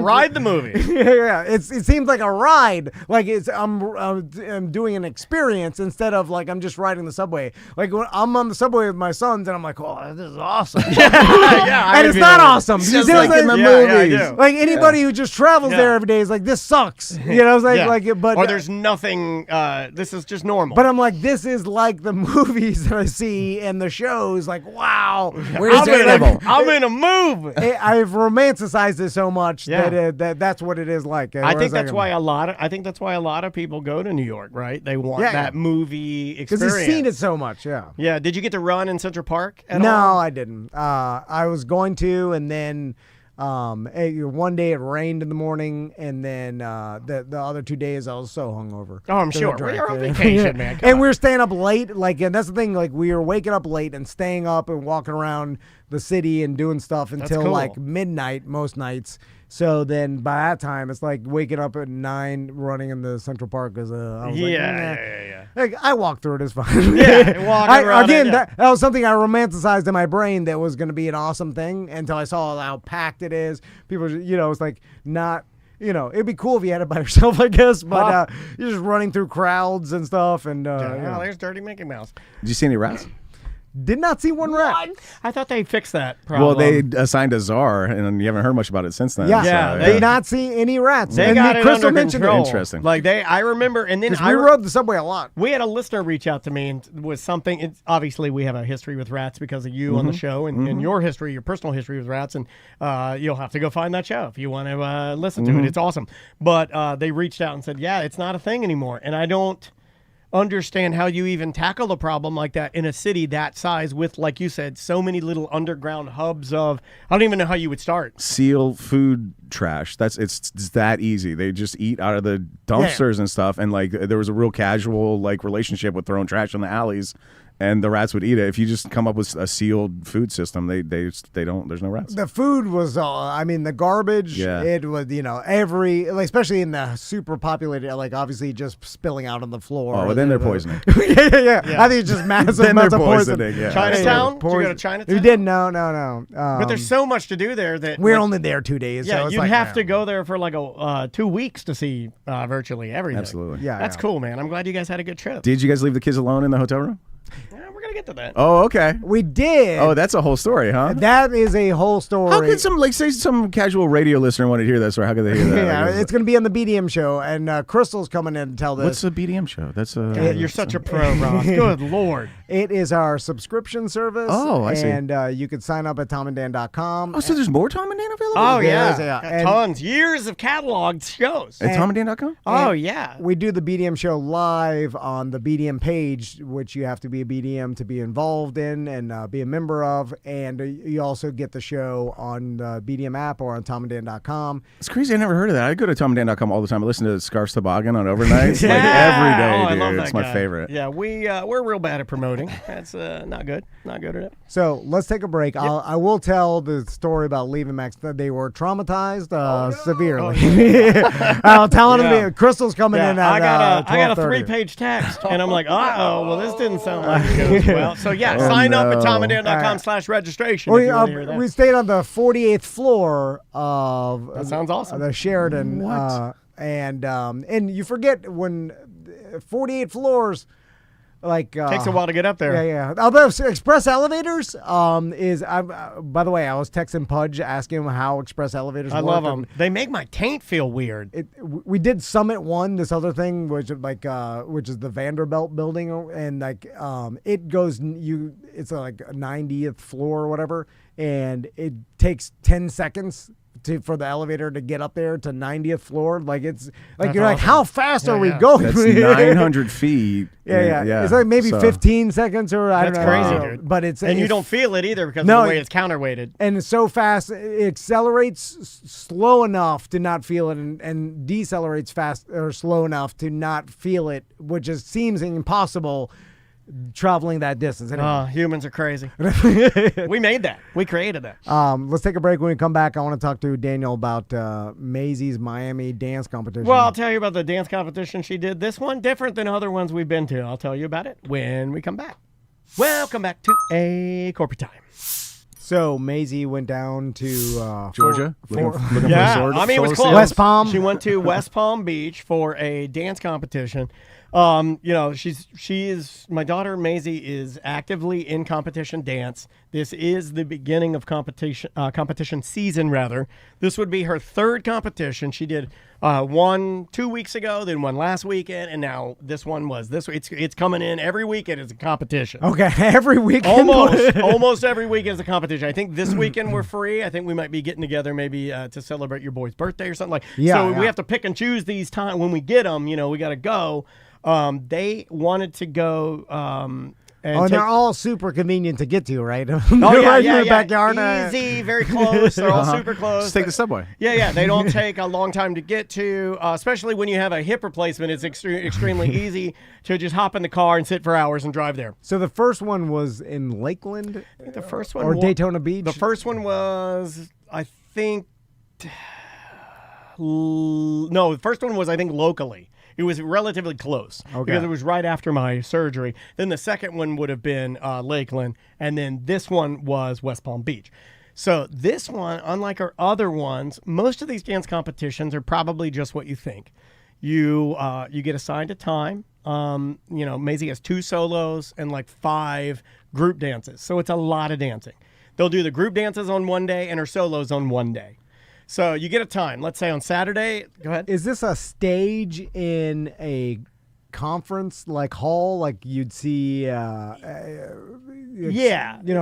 ride the movie. Yeah. It seems like a ride. Like I'm doing an experience instead of like I'm just riding the subway. Like when I'm on the subway with my sons and I'm like, oh, this is awesome. I And it's feel not that. awesome. It's You just see what like I'm in the saying? Yeah, I movies. do. Like anybody who just travels Yeah. there every day is like, this sucks. You know, it's like, Yeah. but Or there's nothing, this is just normal. But I'm like, this is like the movies that I see and the shows. Like, wow, Where's Daredevil? I'm in a move. I've romanticized it so much Yeah. that's what it is like. I think that's why a lot of people go to New York, right? They want that movie experience. Because you've seen it so much, yeah. Yeah. Did you get to run in Central Park at No, all? I didn't. I was going to, and then one day it rained in the morning, and then the other 2 days I was so hungover. Oh, I'm 'Cause I sure. drank. We're on vacation, man. Come And on. we were staying up late, and that's the thing. Like, we were waking up late and staying up and walking around the city and doing stuff until cool. like midnight most nights. So then by that time, it's like waking up at 9, running in the Central Park because I was Yeah. Like, I walked through it. It's fine. Yeah, walking around again, it, yeah. that was something I romanticized in my brain that was going to be an awesome thing until I saw how packed it is. People, it's like not. It'd be cool if you had it by yourself, I guess, but you're just running through crowds and stuff. And There's Dirty Mickey Mouse. Did you see any rats? did not see one rat. I thought they fixed that problem. Well, they assigned a czar, and you haven't heard much about it since then. Yeah, Yeah, so, they- did not see any rats. They and got it Crystal under mentioned control. Interesting. Like I remember, and then it. We rode the subway a lot. we had a listener reach out to me and was something. It's, obviously, we have a history with rats because of you on the show and your history, your personal history with rats. And you'll have to go find that show if you want to listen to it. It's awesome. But they reached out and said, yeah, it's not a thing anymore. And I don't understand how you even tackle a problem like that in a city that size with, like you said, so many little underground hubs of, I don't even know how you would start. Seal food trash. It's that easy. They just eat out of the dumpsters and stuff. And like there was a real casual like relationship with throwing trash in the alleys, and the rats would eat it. If you just come up with a sealed food system, they don't. There's no rats. The food was, the garbage. Yeah. It was, every, like, especially in the super populated, like obviously just spilling out on the floor. Oh, well, then they're poisoning. yeah. I think it's just massive Then amounts they're of poison. poisoning. Yeah. Chinatown? Did you go to Poison. Chinatown? We didn't. No. But there's so much to do there that we're like, only there 2 days. yeah, so it's you'd like, have to go there for like 2 weeks to see virtually everything. Absolutely. Yeah, That's yeah. cool, man. I'm glad you guys had a good trip. Did you guys leave the kids alone in the hotel room? Yeah, we're gonna get to that. Oh, okay. We did. Oh, that's a whole story, huh? That is a whole story. How could some casual radio listener want to hear this, or how could they hear that? Yeah, Like, it's going to be on the BDM show, and Crystal's coming in to tell this. what's a BDM show? That's a. God, you're such a pro, Ross. Good Lord. It is our subscription service. Oh, I see. And you can sign up at tomandan.com. Oh, so there's more Tom and Dan available? Oh, There yeah. is, yeah. Got And- tons. Years of cataloged shows. At tomandan.com? Oh, yeah. We do the BDM show live on the BDM page, which you have to be a BDM to be involved in and be a member of. And you also get the show on the BDM app or on tomandan.com. It's crazy. I never heard of that. I go to tomandan.com all the time. I listen to Scarf's Toboggan on overnights. Like Yeah. every day, Oh, I dude. love that It's my guy. favorite. Yeah, we're real bad at promoting. That's not good. Not good at it. So let's take a break. I will tell the story about leaving Max. They were traumatized severely. I'll tell them. Yeah. Crystal's coming in at I got a 12:30. 3-page text, and I'm like, well, this didn't sound like it goes well. So yeah, sign up at tomandan.com/registration if you want to hear that. We stayed on the 48th floor of That sounds awesome. the Sheraton. And you forget when 48 floors, like Takes a while to get up there. Yeah. Although express elevators is, by the way, I was texting Pudge asking him how express elevators I work. love them. They make my taint feel weird. We did Summit One, this other thing, which is the Vanderbilt building, and like it goes it's like a 90th floor or whatever, and it takes 10 seconds for the elevator to get up there to 90th floor. Like it's like That's you're like, awesome. how fast are we yeah. going? That's 900 feet. Yeah. It's like maybe So- 15 seconds or I don't That's know. crazy, dude. But it's And you it's- don't feel it either because No, of the way it's counterweighted. and it's so fast, it accelerates slow enough to not feel it, and decelerates fast or slow enough to not feel it, which seems impossible traveling that distance. Anyway, Humans are crazy. We made that. We created that. let's take a break. When we come back, I want to talk to Daniel about Maisie's Miami dance competition. Well, I'll tell you about the dance competition she did. This one different than other ones we've been to. I'll tell you about it when we come back. Welcome back to A Corporate Time. So Maisie went down to Georgia? Looking for Yeah, a sword? I mean, it was Soul close. Sale? West Palm. She went to West Palm Beach for a dance competition. She is my daughter Maisie is actively in competition dance. This is the beginning of competition season rather. This would be her third competition. She did one 2 weeks ago, then one last weekend, and now this one was this. It's coming in every weekend as a competition. Okay, every weekend. Almost every weekend is a competition. I think this weekend we're free. I think we might be getting together maybe to celebrate your boy's birthday or something like. So we have to pick and choose these times when we get them. We got to go. They wanted to go. They're all super convenient to get to, right? Oh, Right yeah, in the backyard. Easy, very close. They're all super close. Just take the subway. Yeah. They don't take a long time to get to, especially when you have a hip replacement. It's extremely easy to just hop in the car and sit for hours and drive there. So the first one was in Lakeland? I think the first one or Daytona Beach? The first one was, I think, no, the first one was, I think, locally. It was relatively close because it was right after my surgery. Then the second one would have been Lakeland, and then this one was West Palm Beach. So this one, unlike our other ones, most of these dance competitions are probably just what you think. You get assigned a time. Maisie has 2 solos and like 5 group dances. So it's a lot of dancing. They'll do the group dances on one day and her solos on one day. So you get a time. Let's say on Saturday. Go ahead. Is this a stage in a conference like hall, like you'd see?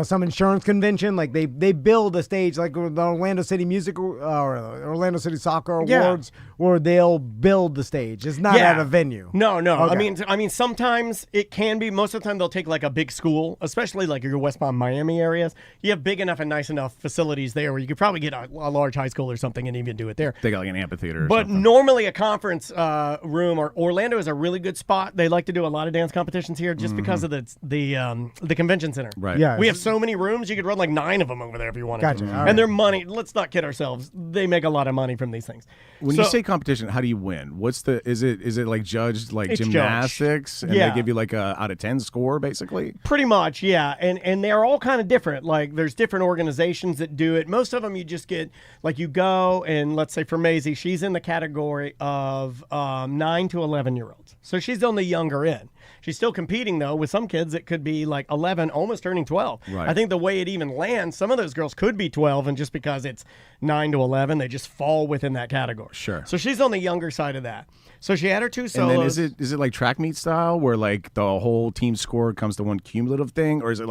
Some insurance convention. Like they build a stage, like the Orlando City Music or Orlando City Soccer Awards, where they'll build the stage. It's not at a venue. No. Okay. I mean, sometimes it can be. Most of the time, they'll take like a big school, especially like your West Palm, Miami areas. You have big enough and nice enough facilities there where you could probably get a large high school or something and even do it there. They got like an amphitheater. But normally a conference room or Orlando is a really good spot. They like to do a lot of dance competitions here just because of the convention center. Right. Yeah. We have so many rooms, you could run like 9 of them over there if you wanted Gotcha. to. All right. And their money, let's not kid ourselves, they make a lot of money from these things. When you say competition, how do you win? Is it like judged like It's gymnastics and they give you like a out of 10 score basically? Pretty much, yeah. And they're all kind of different. Like there's different organizations that do it. Most of them you just get, like you go and let's say for Maisie, she's in the category of 9 to 11-year-olds. So she's on the younger end. She's still competing, though, with some kids that could be like 11, almost turning 12. Right. I think the way it even lands, some of those girls could be 12, and just because it's 9 to 11, they just fall within that category. Sure. So she's on the younger side of that. So she had her 2 solos. And then is it like track meet style where like the whole team score comes to one cumulative thing, or is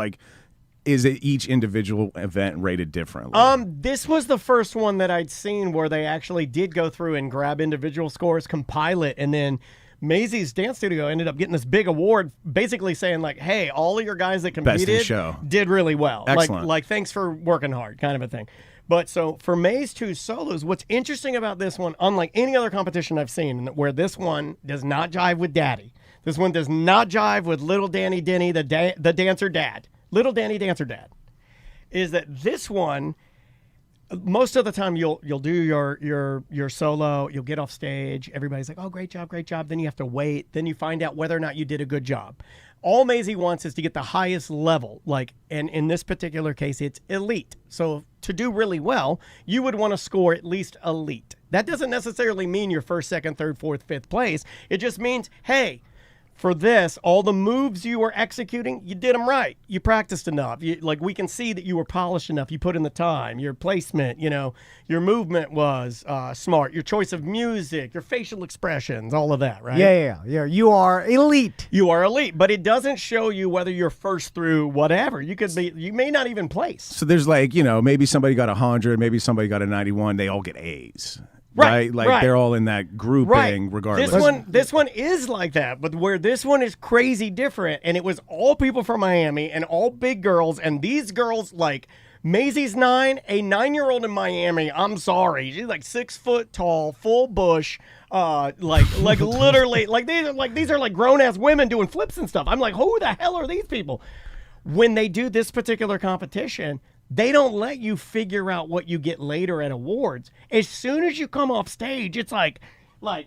it each individual event rated differently? This was the first one that I'd seen where they actually did go through and grab individual scores, compile it, and then Maisie's dance studio ended up getting this big award, basically saying like, "Hey, all of your guys that competed did really well. Excellent. Like thanks for working hard," kind of a thing. But so for May's 2 solos, what's interesting about this one, unlike any other competition I've seen, where this one does not jive with Daddy, this one does not jive with Little Danny Denny, the dancer dad, Little Danny dancer dad, is that this one, most of the time you'll do your solo, you'll get off stage, everybody's like, "Oh, great job," then you have to wait, then you find out whether or not you did a good job. All Maisie wants is to get the highest level, and in this particular case it's elite. So to do really well, you would want to score at least elite. That doesn't necessarily mean you're 1st, 2nd, 3rd, 4th, 5th place. It just means, hey, for this, all the moves you were executing, you did them right. You practiced enough. We can see that you were polished enough. You put in the time. Your placement, your movement was smart. Your choice of music, your facial expressions, all of that, right? Yeah. You are elite. You are elite, but it doesn't show you whether you're first through whatever. You may not even place. So there's maybe somebody got 100, maybe somebody got a 91. They all get A's. Right? They're all in that grouping regardless. This one is like that, but where this one is crazy different, and it was all people from Miami and all big girls, and these girls, like Maisie's 9, a 9-year-old in Miami, I'm sorry, she's like 6 foot tall, full bush, literally, these are like grown ass women doing flips and stuff. I'm like, who the hell are these people? When they do this particular competition, they don't let you figure out what you get later at awards. As soon as you come off stage, it's like, Maisie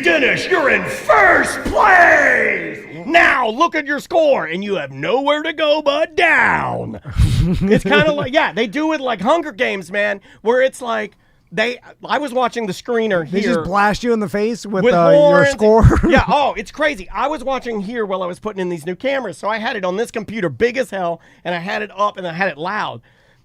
Dennis, you're in 1st place. Now look at your score, and you have nowhere to go but down. It's kind of like, they do it like Hunger Games, man, where it's like, I was watching the screener They here. just blast you in the face with, with your horns. score. Yeah, oh, it's crazy. I was watching here while I was putting in these new cameras. So I had it on this computer big as hell, and I had it up and I had it loud.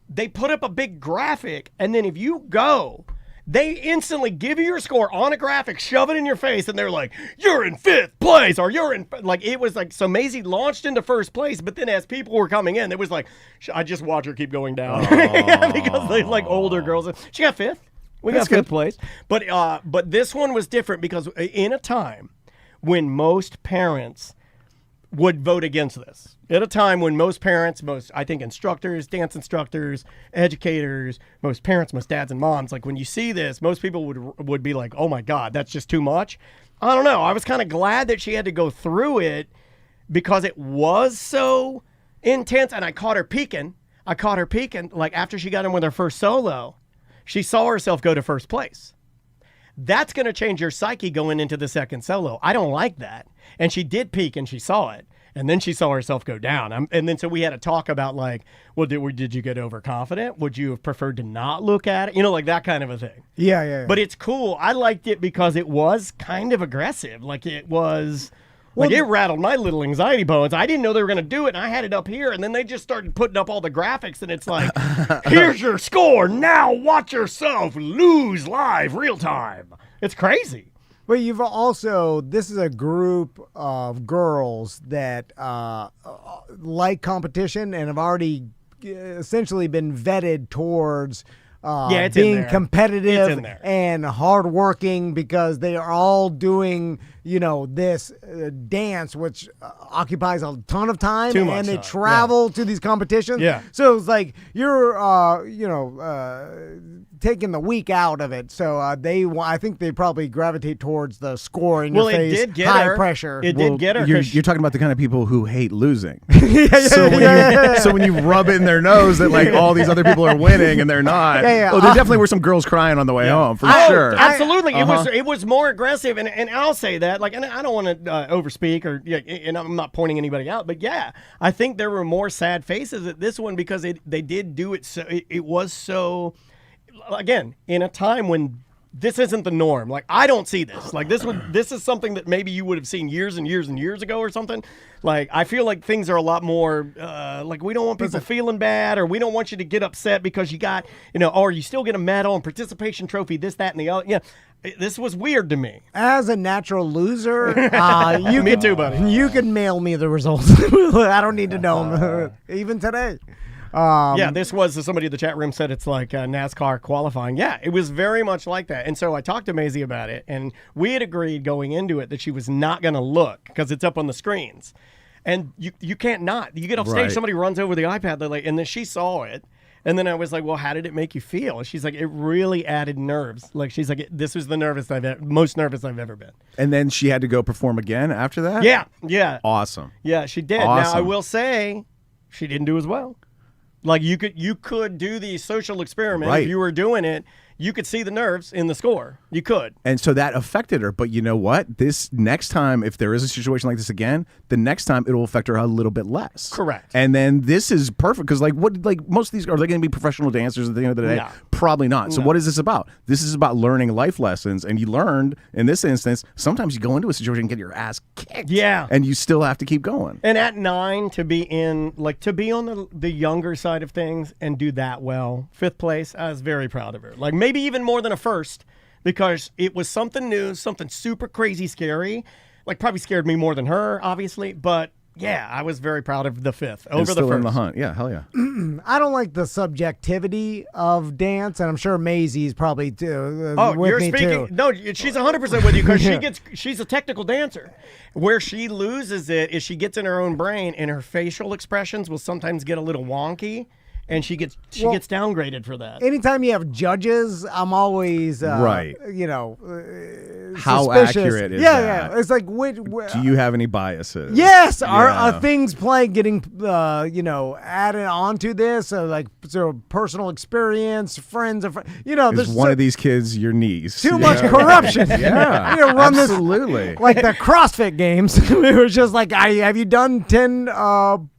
They put up a big graphic, and then if you go, they instantly give you your score on a graphic, shove it in your face, and they're like, you're in 5th place, or you're in, like, it was like, so Maisie launched into 1st place, but then as people were coming in, it was like, I just watch her keep going down. Yeah, because they like older girls. She got 5th. We got 5th place. But this one was different because in a time when most parents would vote against this, at a time when most parents, I think instructors, dance instructors, educators, most parents, most dads and moms, like when you see this, most people would be like, oh my God, that's just too much. I don't know. I was kind of glad that she had to go through it because it was so intense, and I caught her peeking. Like after she got in with her first solo, she saw herself go to 1st place. That's going to change your psyche going into the 2nd solo. I don't like that. And she did peek and she saw it. And then she saw herself go down. And then so we had to talk about like, well, did you get overconfident? Would you have preferred to not look at it? You know, like that kind of a thing. Yeah. But it's cool. I liked it because it was kind of aggressive. Like it was... Like it rattled my little anxiety bones. I didn't know they were going to do it, and I had it up here, and then they just started putting up all the graphics, and it's like, here's your score. Now watch yourself lose live real time. It's crazy. But you've also, this is a group of girls that like competition and have already essentially been vetted towards it's being in there. competitive It's in there. and hardworking because they are all doing, this dance, which occupies a ton of time. Too much and they time, travel to these competitions. Yeah. So it's like you're, taking the week out of it. So I think they probably gravitate towards the score in your face, it did get high her. pressure. It did get her. You're talking about the kind of people who hate losing. Yeah. So when you rub it in their nose that like all these other people are winning and they're not. Yeah. Oh, there definitely were some girls crying on the way home for sure. Absolutely. It was more aggressive, and I'll say that. Like, and I don't want to overspeak and I'm not pointing anybody out, but yeah, I think there were more sad faces at this one because they did do it so it was so. Again, in a time when this isn't the norm. Like, I don't see this. Like, this is something that maybe you would have seen years and years and years ago or something. Like, I feel like things are a lot more, like, we don't want people feeling bad, or we don't want you to get upset because you got, or you still get a medal and participation trophy, this, that, and the other. Yeah, this was weird to me. As a natural loser, Me too, buddy. You can mail me the results. I don't need to know them, even today. Yeah, this was, somebody in the chat room said it's like NASCAR qualifying. Yeah, it was very much like that. And so I talked to Maisie about it, and we had agreed going into it that she was not going to look because it's up on the screens. And you can't not. You get off stage, Right. somebody runs over the iPad, they're like, and then she saw it. And then I was like, well, how did it make you feel? And she's like, it really added nerves. Like, she's like, this was the most nervous I've ever been. And then she had to go perform again after that? Yeah. Awesome. Yeah, she did. Awesome. Now, I will say she didn't do as well. Like, you could do the social experiment. Right. If you were doing it, you could see the nerves in the score. You could. And so that affected her. But you know what? This next time, if there is a situation like this again, the next time it will affect her a little bit less. Correct. And then this is perfect because like most of these, are they going to be professional dancers at the end of the day? No. Probably not. So No. what is this about? This is about learning life lessons. And you learned in this instance, sometimes you go into a situation and get your ass kicked. Yeah. And you still have to keep going. And at 9, to be on the younger side of things and do that well, 5th place, I was very proud of her. Like, maybe even more than a first, because it was something new, something super crazy scary. Like, probably scared me more than her, obviously. But yeah, I was very proud of the 5th over And the still first. in the hunt. Yeah, hell yeah. I don't like the subjectivity of dance, and I'm sure Maisie's probably with you're me speaking. too. No, she's 100% with you because she's a technical dancer. Where she loses it is she gets in her own brain, and her facial expressions will sometimes get a little wonky, and she gets downgraded for that. Anytime you have judges, I'm always Right. How suspicious. accurate is yeah, that? Yeah, it's like Do you have any biases? Yes, Yeah. are things getting added onto this? Like personal experience, friends, Is one of these kids your niece? too much corruption. Yeah, run absolutely. this like the CrossFit games. It was just like, have you done 10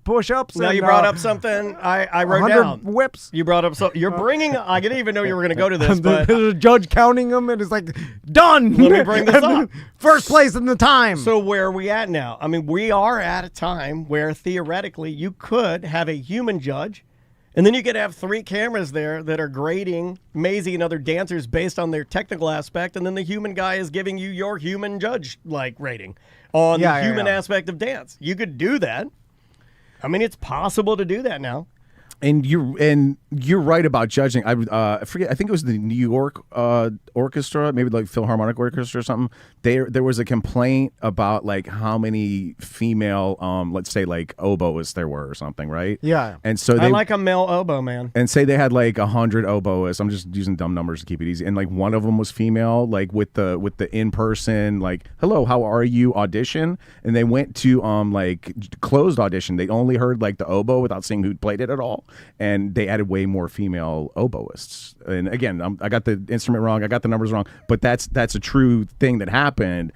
push-ups? Now and, you brought up something I wrote 100 down. whips. You brought up you're bringing. I didn't even know you were going to go to this, but There's a judge counting them, and it's like, done. Let me bring this up. First place in the time. So where are we at now? I mean, we are at a time where theoretically you could have a human judge, and then you could have 3 cameras there that are grading Maisie and other dancers based on their technical aspect, and then the human guy is giving you your human judge rating on the human aspect of dance. You could do that. I mean, it's possible to do that now. And you're right about judging. I forget. I think it was the New York orchestra, maybe like Philharmonic Orchestra or something. There was a complaint about like how many female, let's say like oboists there were or something, right? Yeah. And so I like a male oboe man. And say they had like 100 oboists. I'm just using dumb numbers to keep it easy. And like one of them was female, like with the in person, like hello, how are you audition. And they went to like closed audition. They only heard like the oboe without seeing who played it at all. And they added way more female oboists. And again, I got the instrument wrong. I got the numbers wrong. But that's a true thing that happened.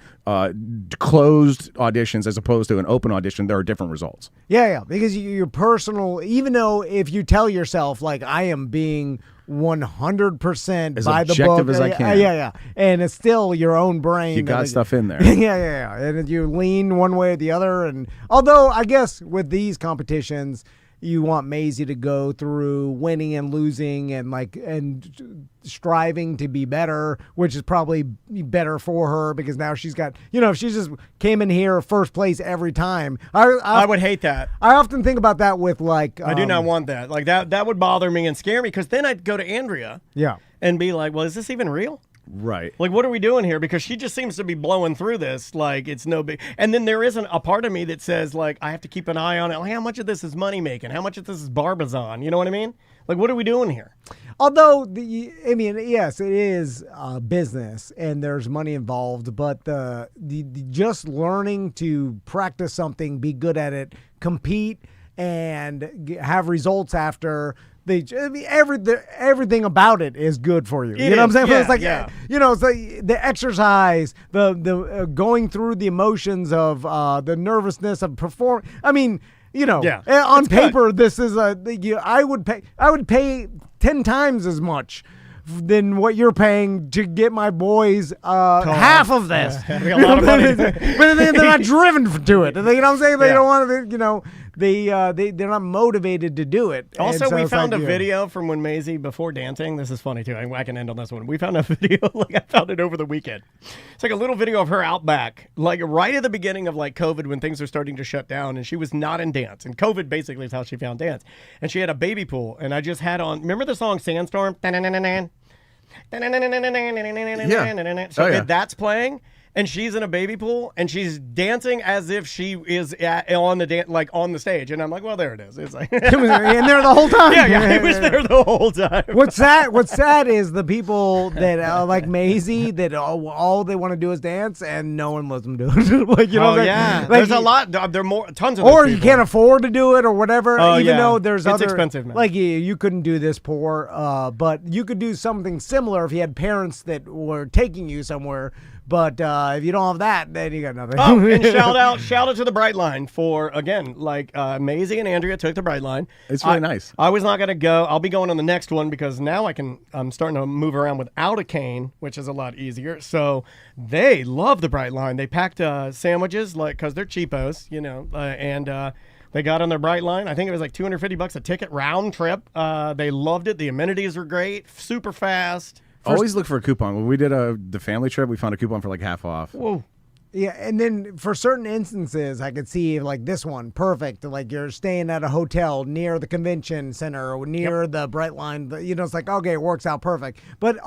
Closed auditions as opposed to an open audition, there are different results. Yeah, because your personal, even though if you tell yourself, like, I am being 100% As by the book. objective as I can. Yeah. And it's still your own brain. You got stuff in there. Yeah. And you lean one way or the other. And although I guess with these competitions, you want Maisie to go through winning and losing and striving to be better, which is probably better for her because now she's got, if she just came in here first place every time. I would hate that. I often think about that with like. I do not want that. Like that would bother me and scare me because then I'd go to Andrea. Yeah. And be like, well, is this even real? Right. Like, what are we doing here? Because she just seems to be blowing through this like it's no big. And then there isn't a part of me that says, like, I have to keep an eye on it. Like, how much of this is money making? How much of this is Barbizon? You know what I mean? Like, what are we doing here? Although, yes, it is business and there's money involved, but the just learning to practice something, be good at it, compete, and have results after. Everything about it is good for you. You know what I'm saying? Yeah, it's like, yeah. It's like the exercise, the going through the emotions of the nervousness of perform. I mean, on paper, this is I would pay 10 times as much than what you're paying to get my boys half of this. A lot of money. But they're not driven to it. You know what I'm saying? They don't want to. They're not motivated to do it. Also, and so we it's found like, a video from when Maisie, before dancing, this is funny too, I can end on this one. We found a video, like I found it over the weekend. It's like a little video of her out back, like right at the beginning of like COVID when things are starting to shut down, and she was not in dance. And COVID basically is how she found dance. And she had a baby pool, and I just had on, remember the song Sandstorm? So that's playing. And she's in a baby pool, and she's dancing as if she is on the stage. And I'm like, well, there it is. It's like in there the whole time. Yeah, he was there the whole time. What's sad is the people that like Maisie that all they want to do is dance, and no one lets them do it. Like, you know, yeah. like, There's a lot. There are more, tons of. Or those you people. can't afford to do it, or whatever. Oh, even yeah. though there's It's other expensive now. Like you couldn't do this poor, but you could do something similar if you had parents that were taking you somewhere. But if you don't have that, then you got nothing. Oh, and shout out to the Bright Line for, again, like Maisie and Andrea took the Bright Line. It's really nice. I was not going to go. I'll be going on the next one because now I'm starting to move around without a cane, which is a lot easier. So they love the Bright Line. They packed sandwiches because they're cheapos, and they got on their Bright Line. I think it was like $250 a ticket, round trip. They loved it. The amenities were great, super fast. Always look for a coupon. When we did the family trip, we found a coupon for like half off. Whoa. Yeah, and then for certain instances, I could see like this one, perfect. Like you're staying at a hotel near the convention center or near the Bright Line. It's like, okay, it works out perfect. But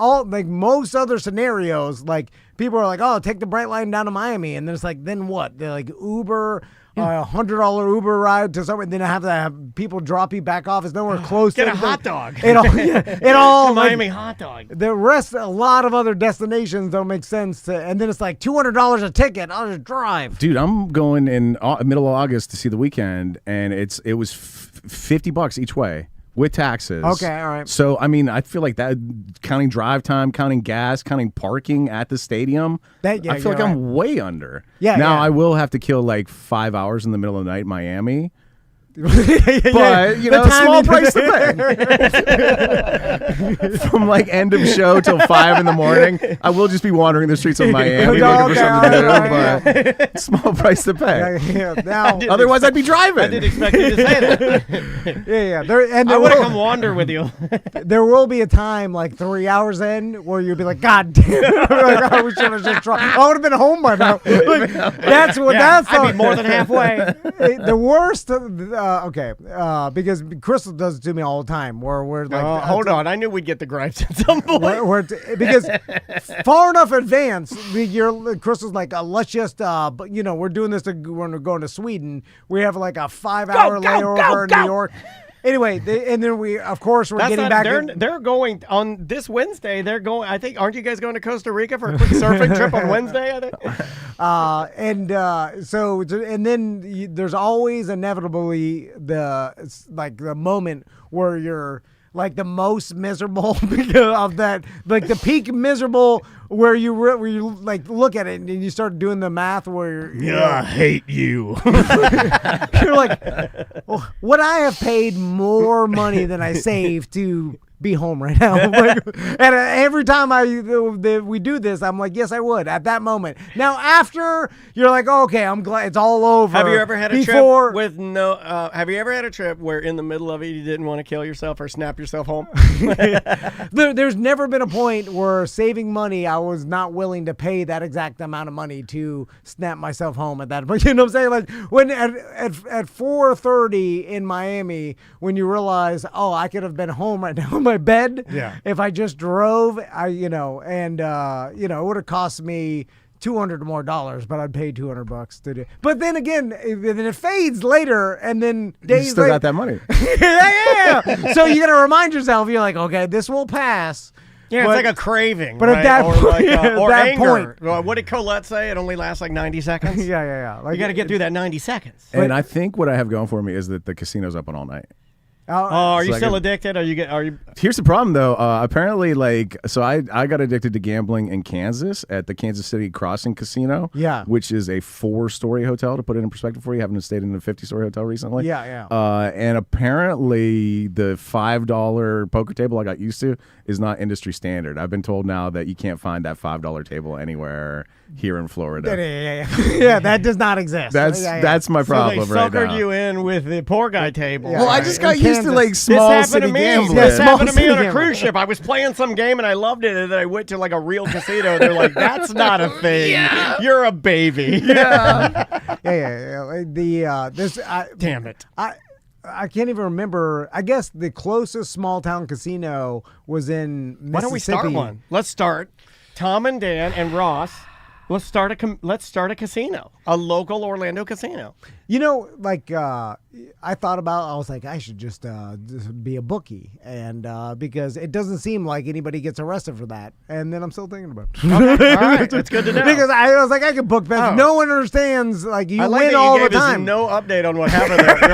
most other scenarios, like people are like, oh, take the Bright Line down to Miami. And then it's like, then what? They're like Uber, $100 Uber ride to somewhere, and then I have to have people drop you back off. It's nowhere close Get to a hot dog. It all Miami hot dog. The rest, a lot of other destinations don't make sense and then it's like $200 a ticket. I'll just drive. Dude, I'm going in middle of August to see The Weeknd, and it was $50 each way. with taxes. Okay, all right. So I mean, I feel like that counting drive time, counting gas, counting parking at the stadium. I feel like I'm way under. Yeah. Now yeah. I will have to kill like 5 hours in the middle of the night in Miami. But But you know, small price to pay. From like end of show till 5 in the morning, I will just be wandering the streets of Miami looking for something to do. But small price to pay. Now, Otherwise, I'd be driving. I didn't expect you to say that. yeah. There I would have come wander with you. There will be a time like 3 hours in where you'll be like, God damn, like, we should have just tried. I would have been home by now. Like, that's what that's. I'd be more than halfway. The worst. Because Crystal does it to me all the time. Where we're like, Hold on, I knew we'd get the gripes at some point. Because far enough advance, Crystal's like, let's just, we're doing this when we're going to Sweden. We have like a 5-hour layover in New York. Anyway, and then we're getting back. They're going on this Wednesday. They're going. I think. Aren't you guys going to Costa Rica for a quick surfing trip on Wednesday? I think. And then there's always inevitably the moment where you're like the most miserable of that, like the peak miserable where you like look at it and you start doing the math where I hate you. you're like, well, would I have paid more money than I saved to be home right now? Like, and every time we do this, I'm like, yes, I would at that moment. Now, after you're like, oh, okay, I'm glad it's all over. Have you ever had a trip with no? Have you ever had a trip where in the middle of it you didn't want to kill yourself or snap yourself home? There's never been a point where saving money, I was not willing to pay that exact amount of money to snap myself home at that point. You know what I'm saying? Like when at 4:30 in Miami, when you realize, oh, I could have been home right now in my bed if I just drove. It would have cost me $200 more, but I'd pay $200 to do. But then again, then it fades later, and then days You still later, got that money. yeah. So you got to remind yourself. You're like, okay, this will pass. Yeah, it's like a craving. But right? at that or point, like, or that anger. point. What did Colette say? It only lasts like 90 seconds. Yeah. Like, You got to get through that 90 seconds. And I think what I have going for me is that the casino's open all night. Are you So I still can- addicted? Are you? Here's the problem, though. Apparently, I got addicted to gambling in Kansas at the Kansas City Crossing Casino. Yeah. Which is a 4-story hotel, to put it in perspective for you. Haven't stayed in a 50-story hotel recently. Yeah. And apparently, the $5 poker table I got used to is not industry standard. I've been told now that you can't find that $5 table anywhere here in Florida. Yeah, that does not exist. That's my problem so they right suckered now. you in with the poor guy table. Yeah. Well, I just got In used to Kansas. like This small happened city to me. gambling. This happened to me on a gambling. cruise ship. I was playing some game and I loved it, and then I went to like a real casino. They're like, "That's not a thing. You're a baby." Yeah. Damn it. I can't even remember. I guess the closest small town casino was in Mississippi. Why don't we start one? Let's start. Tom and Dan and Ross. Let's start a casino, a local Orlando casino. You know, like I thought about, I was like, I should just be a bookie, and because it doesn't seem like anybody gets arrested for that. And then I'm still thinking about it. Okay, all right, that's good to know. Because I was like, I could book bets. Oh. No one understands. Like you I like win that all you the gave us time. no update on what happened there. You're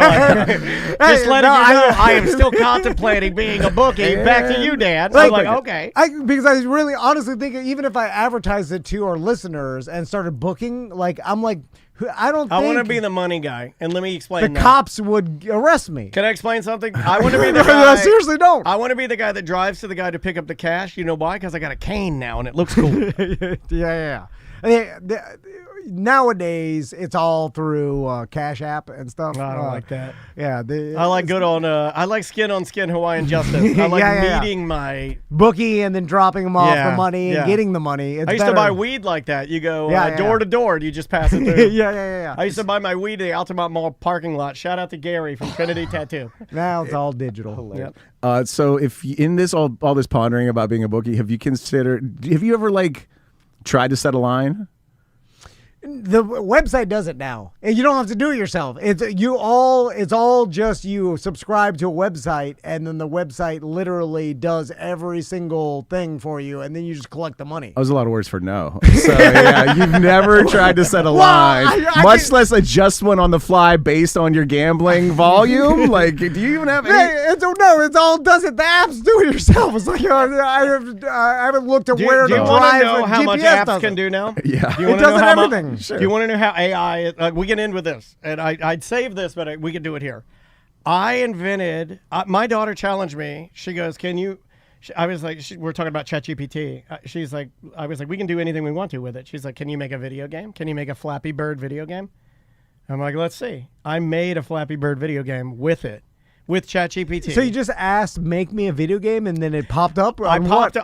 like, just letting you know, I am still contemplating being a bookie. Back to you, Dad. I'm like, okay. Because I really honestly think even if I advertised it to our listeners and started booking, like I'm like, I don't think I want to be the money guy, and let me explain. the cops would arrest me. Can I explain something? I want to be the guy. I seriously don't. I want to be the guy that drives to the guy to pick up the cash. You know why? Because I got a cane now, and it looks cool. Yeah. Nowadays, it's all through Cash App and stuff. I don't like that. Yeah, I like good on. I like skin on skin Hawaiian justice. I like meeting my bookie and then dropping them off the money and yeah. getting the money. It's I used better. to buy weed like that. You go Yeah, door to door. You just pass it through. yeah. I used to buy my weed at the Altamont Mall parking lot. Shout out to Gary from Trinity Tattoo. Now it's all digital. Yep. So if in this all this pondering about being a bookie, have you ever like tried to set a line? The website does it now, and you don't have to do it yourself. It's all just you subscribe to a website, and then the website literally does every single thing for you, and then you just collect the money. That was a lot of words for no. So yeah, you've never tried to set a line, I much less adjust one on the fly based on your gambling volume. Like, do you even have any? It's all does it. The apps do it yourself. It's like I haven't looked at where do to you want drive. to know how much GPS apps does can it. do now? Yeah. Do you It wanna know does how mu- everything. Do you want to know how AI? We can end with this, and I'd save this, but we could do it here. I invented. My daughter challenged me. She goes, "Can you?" I was like, "We're talking about ChatGPT." She's like, "I was like, we can do anything we want to with it." She's like, "Can you make a video game? Can you make a Flappy Bird video game?" I'm like, "Let's see." I made a Flappy Bird video game with it, with ChatGPT. So you just asked, "Make me a video game," and then it popped up. I popped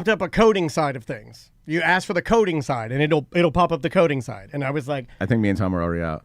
up a coding side of things. You ask for the coding side, and it'll pop up the coding side. And I was like, I think me and Tom are already out.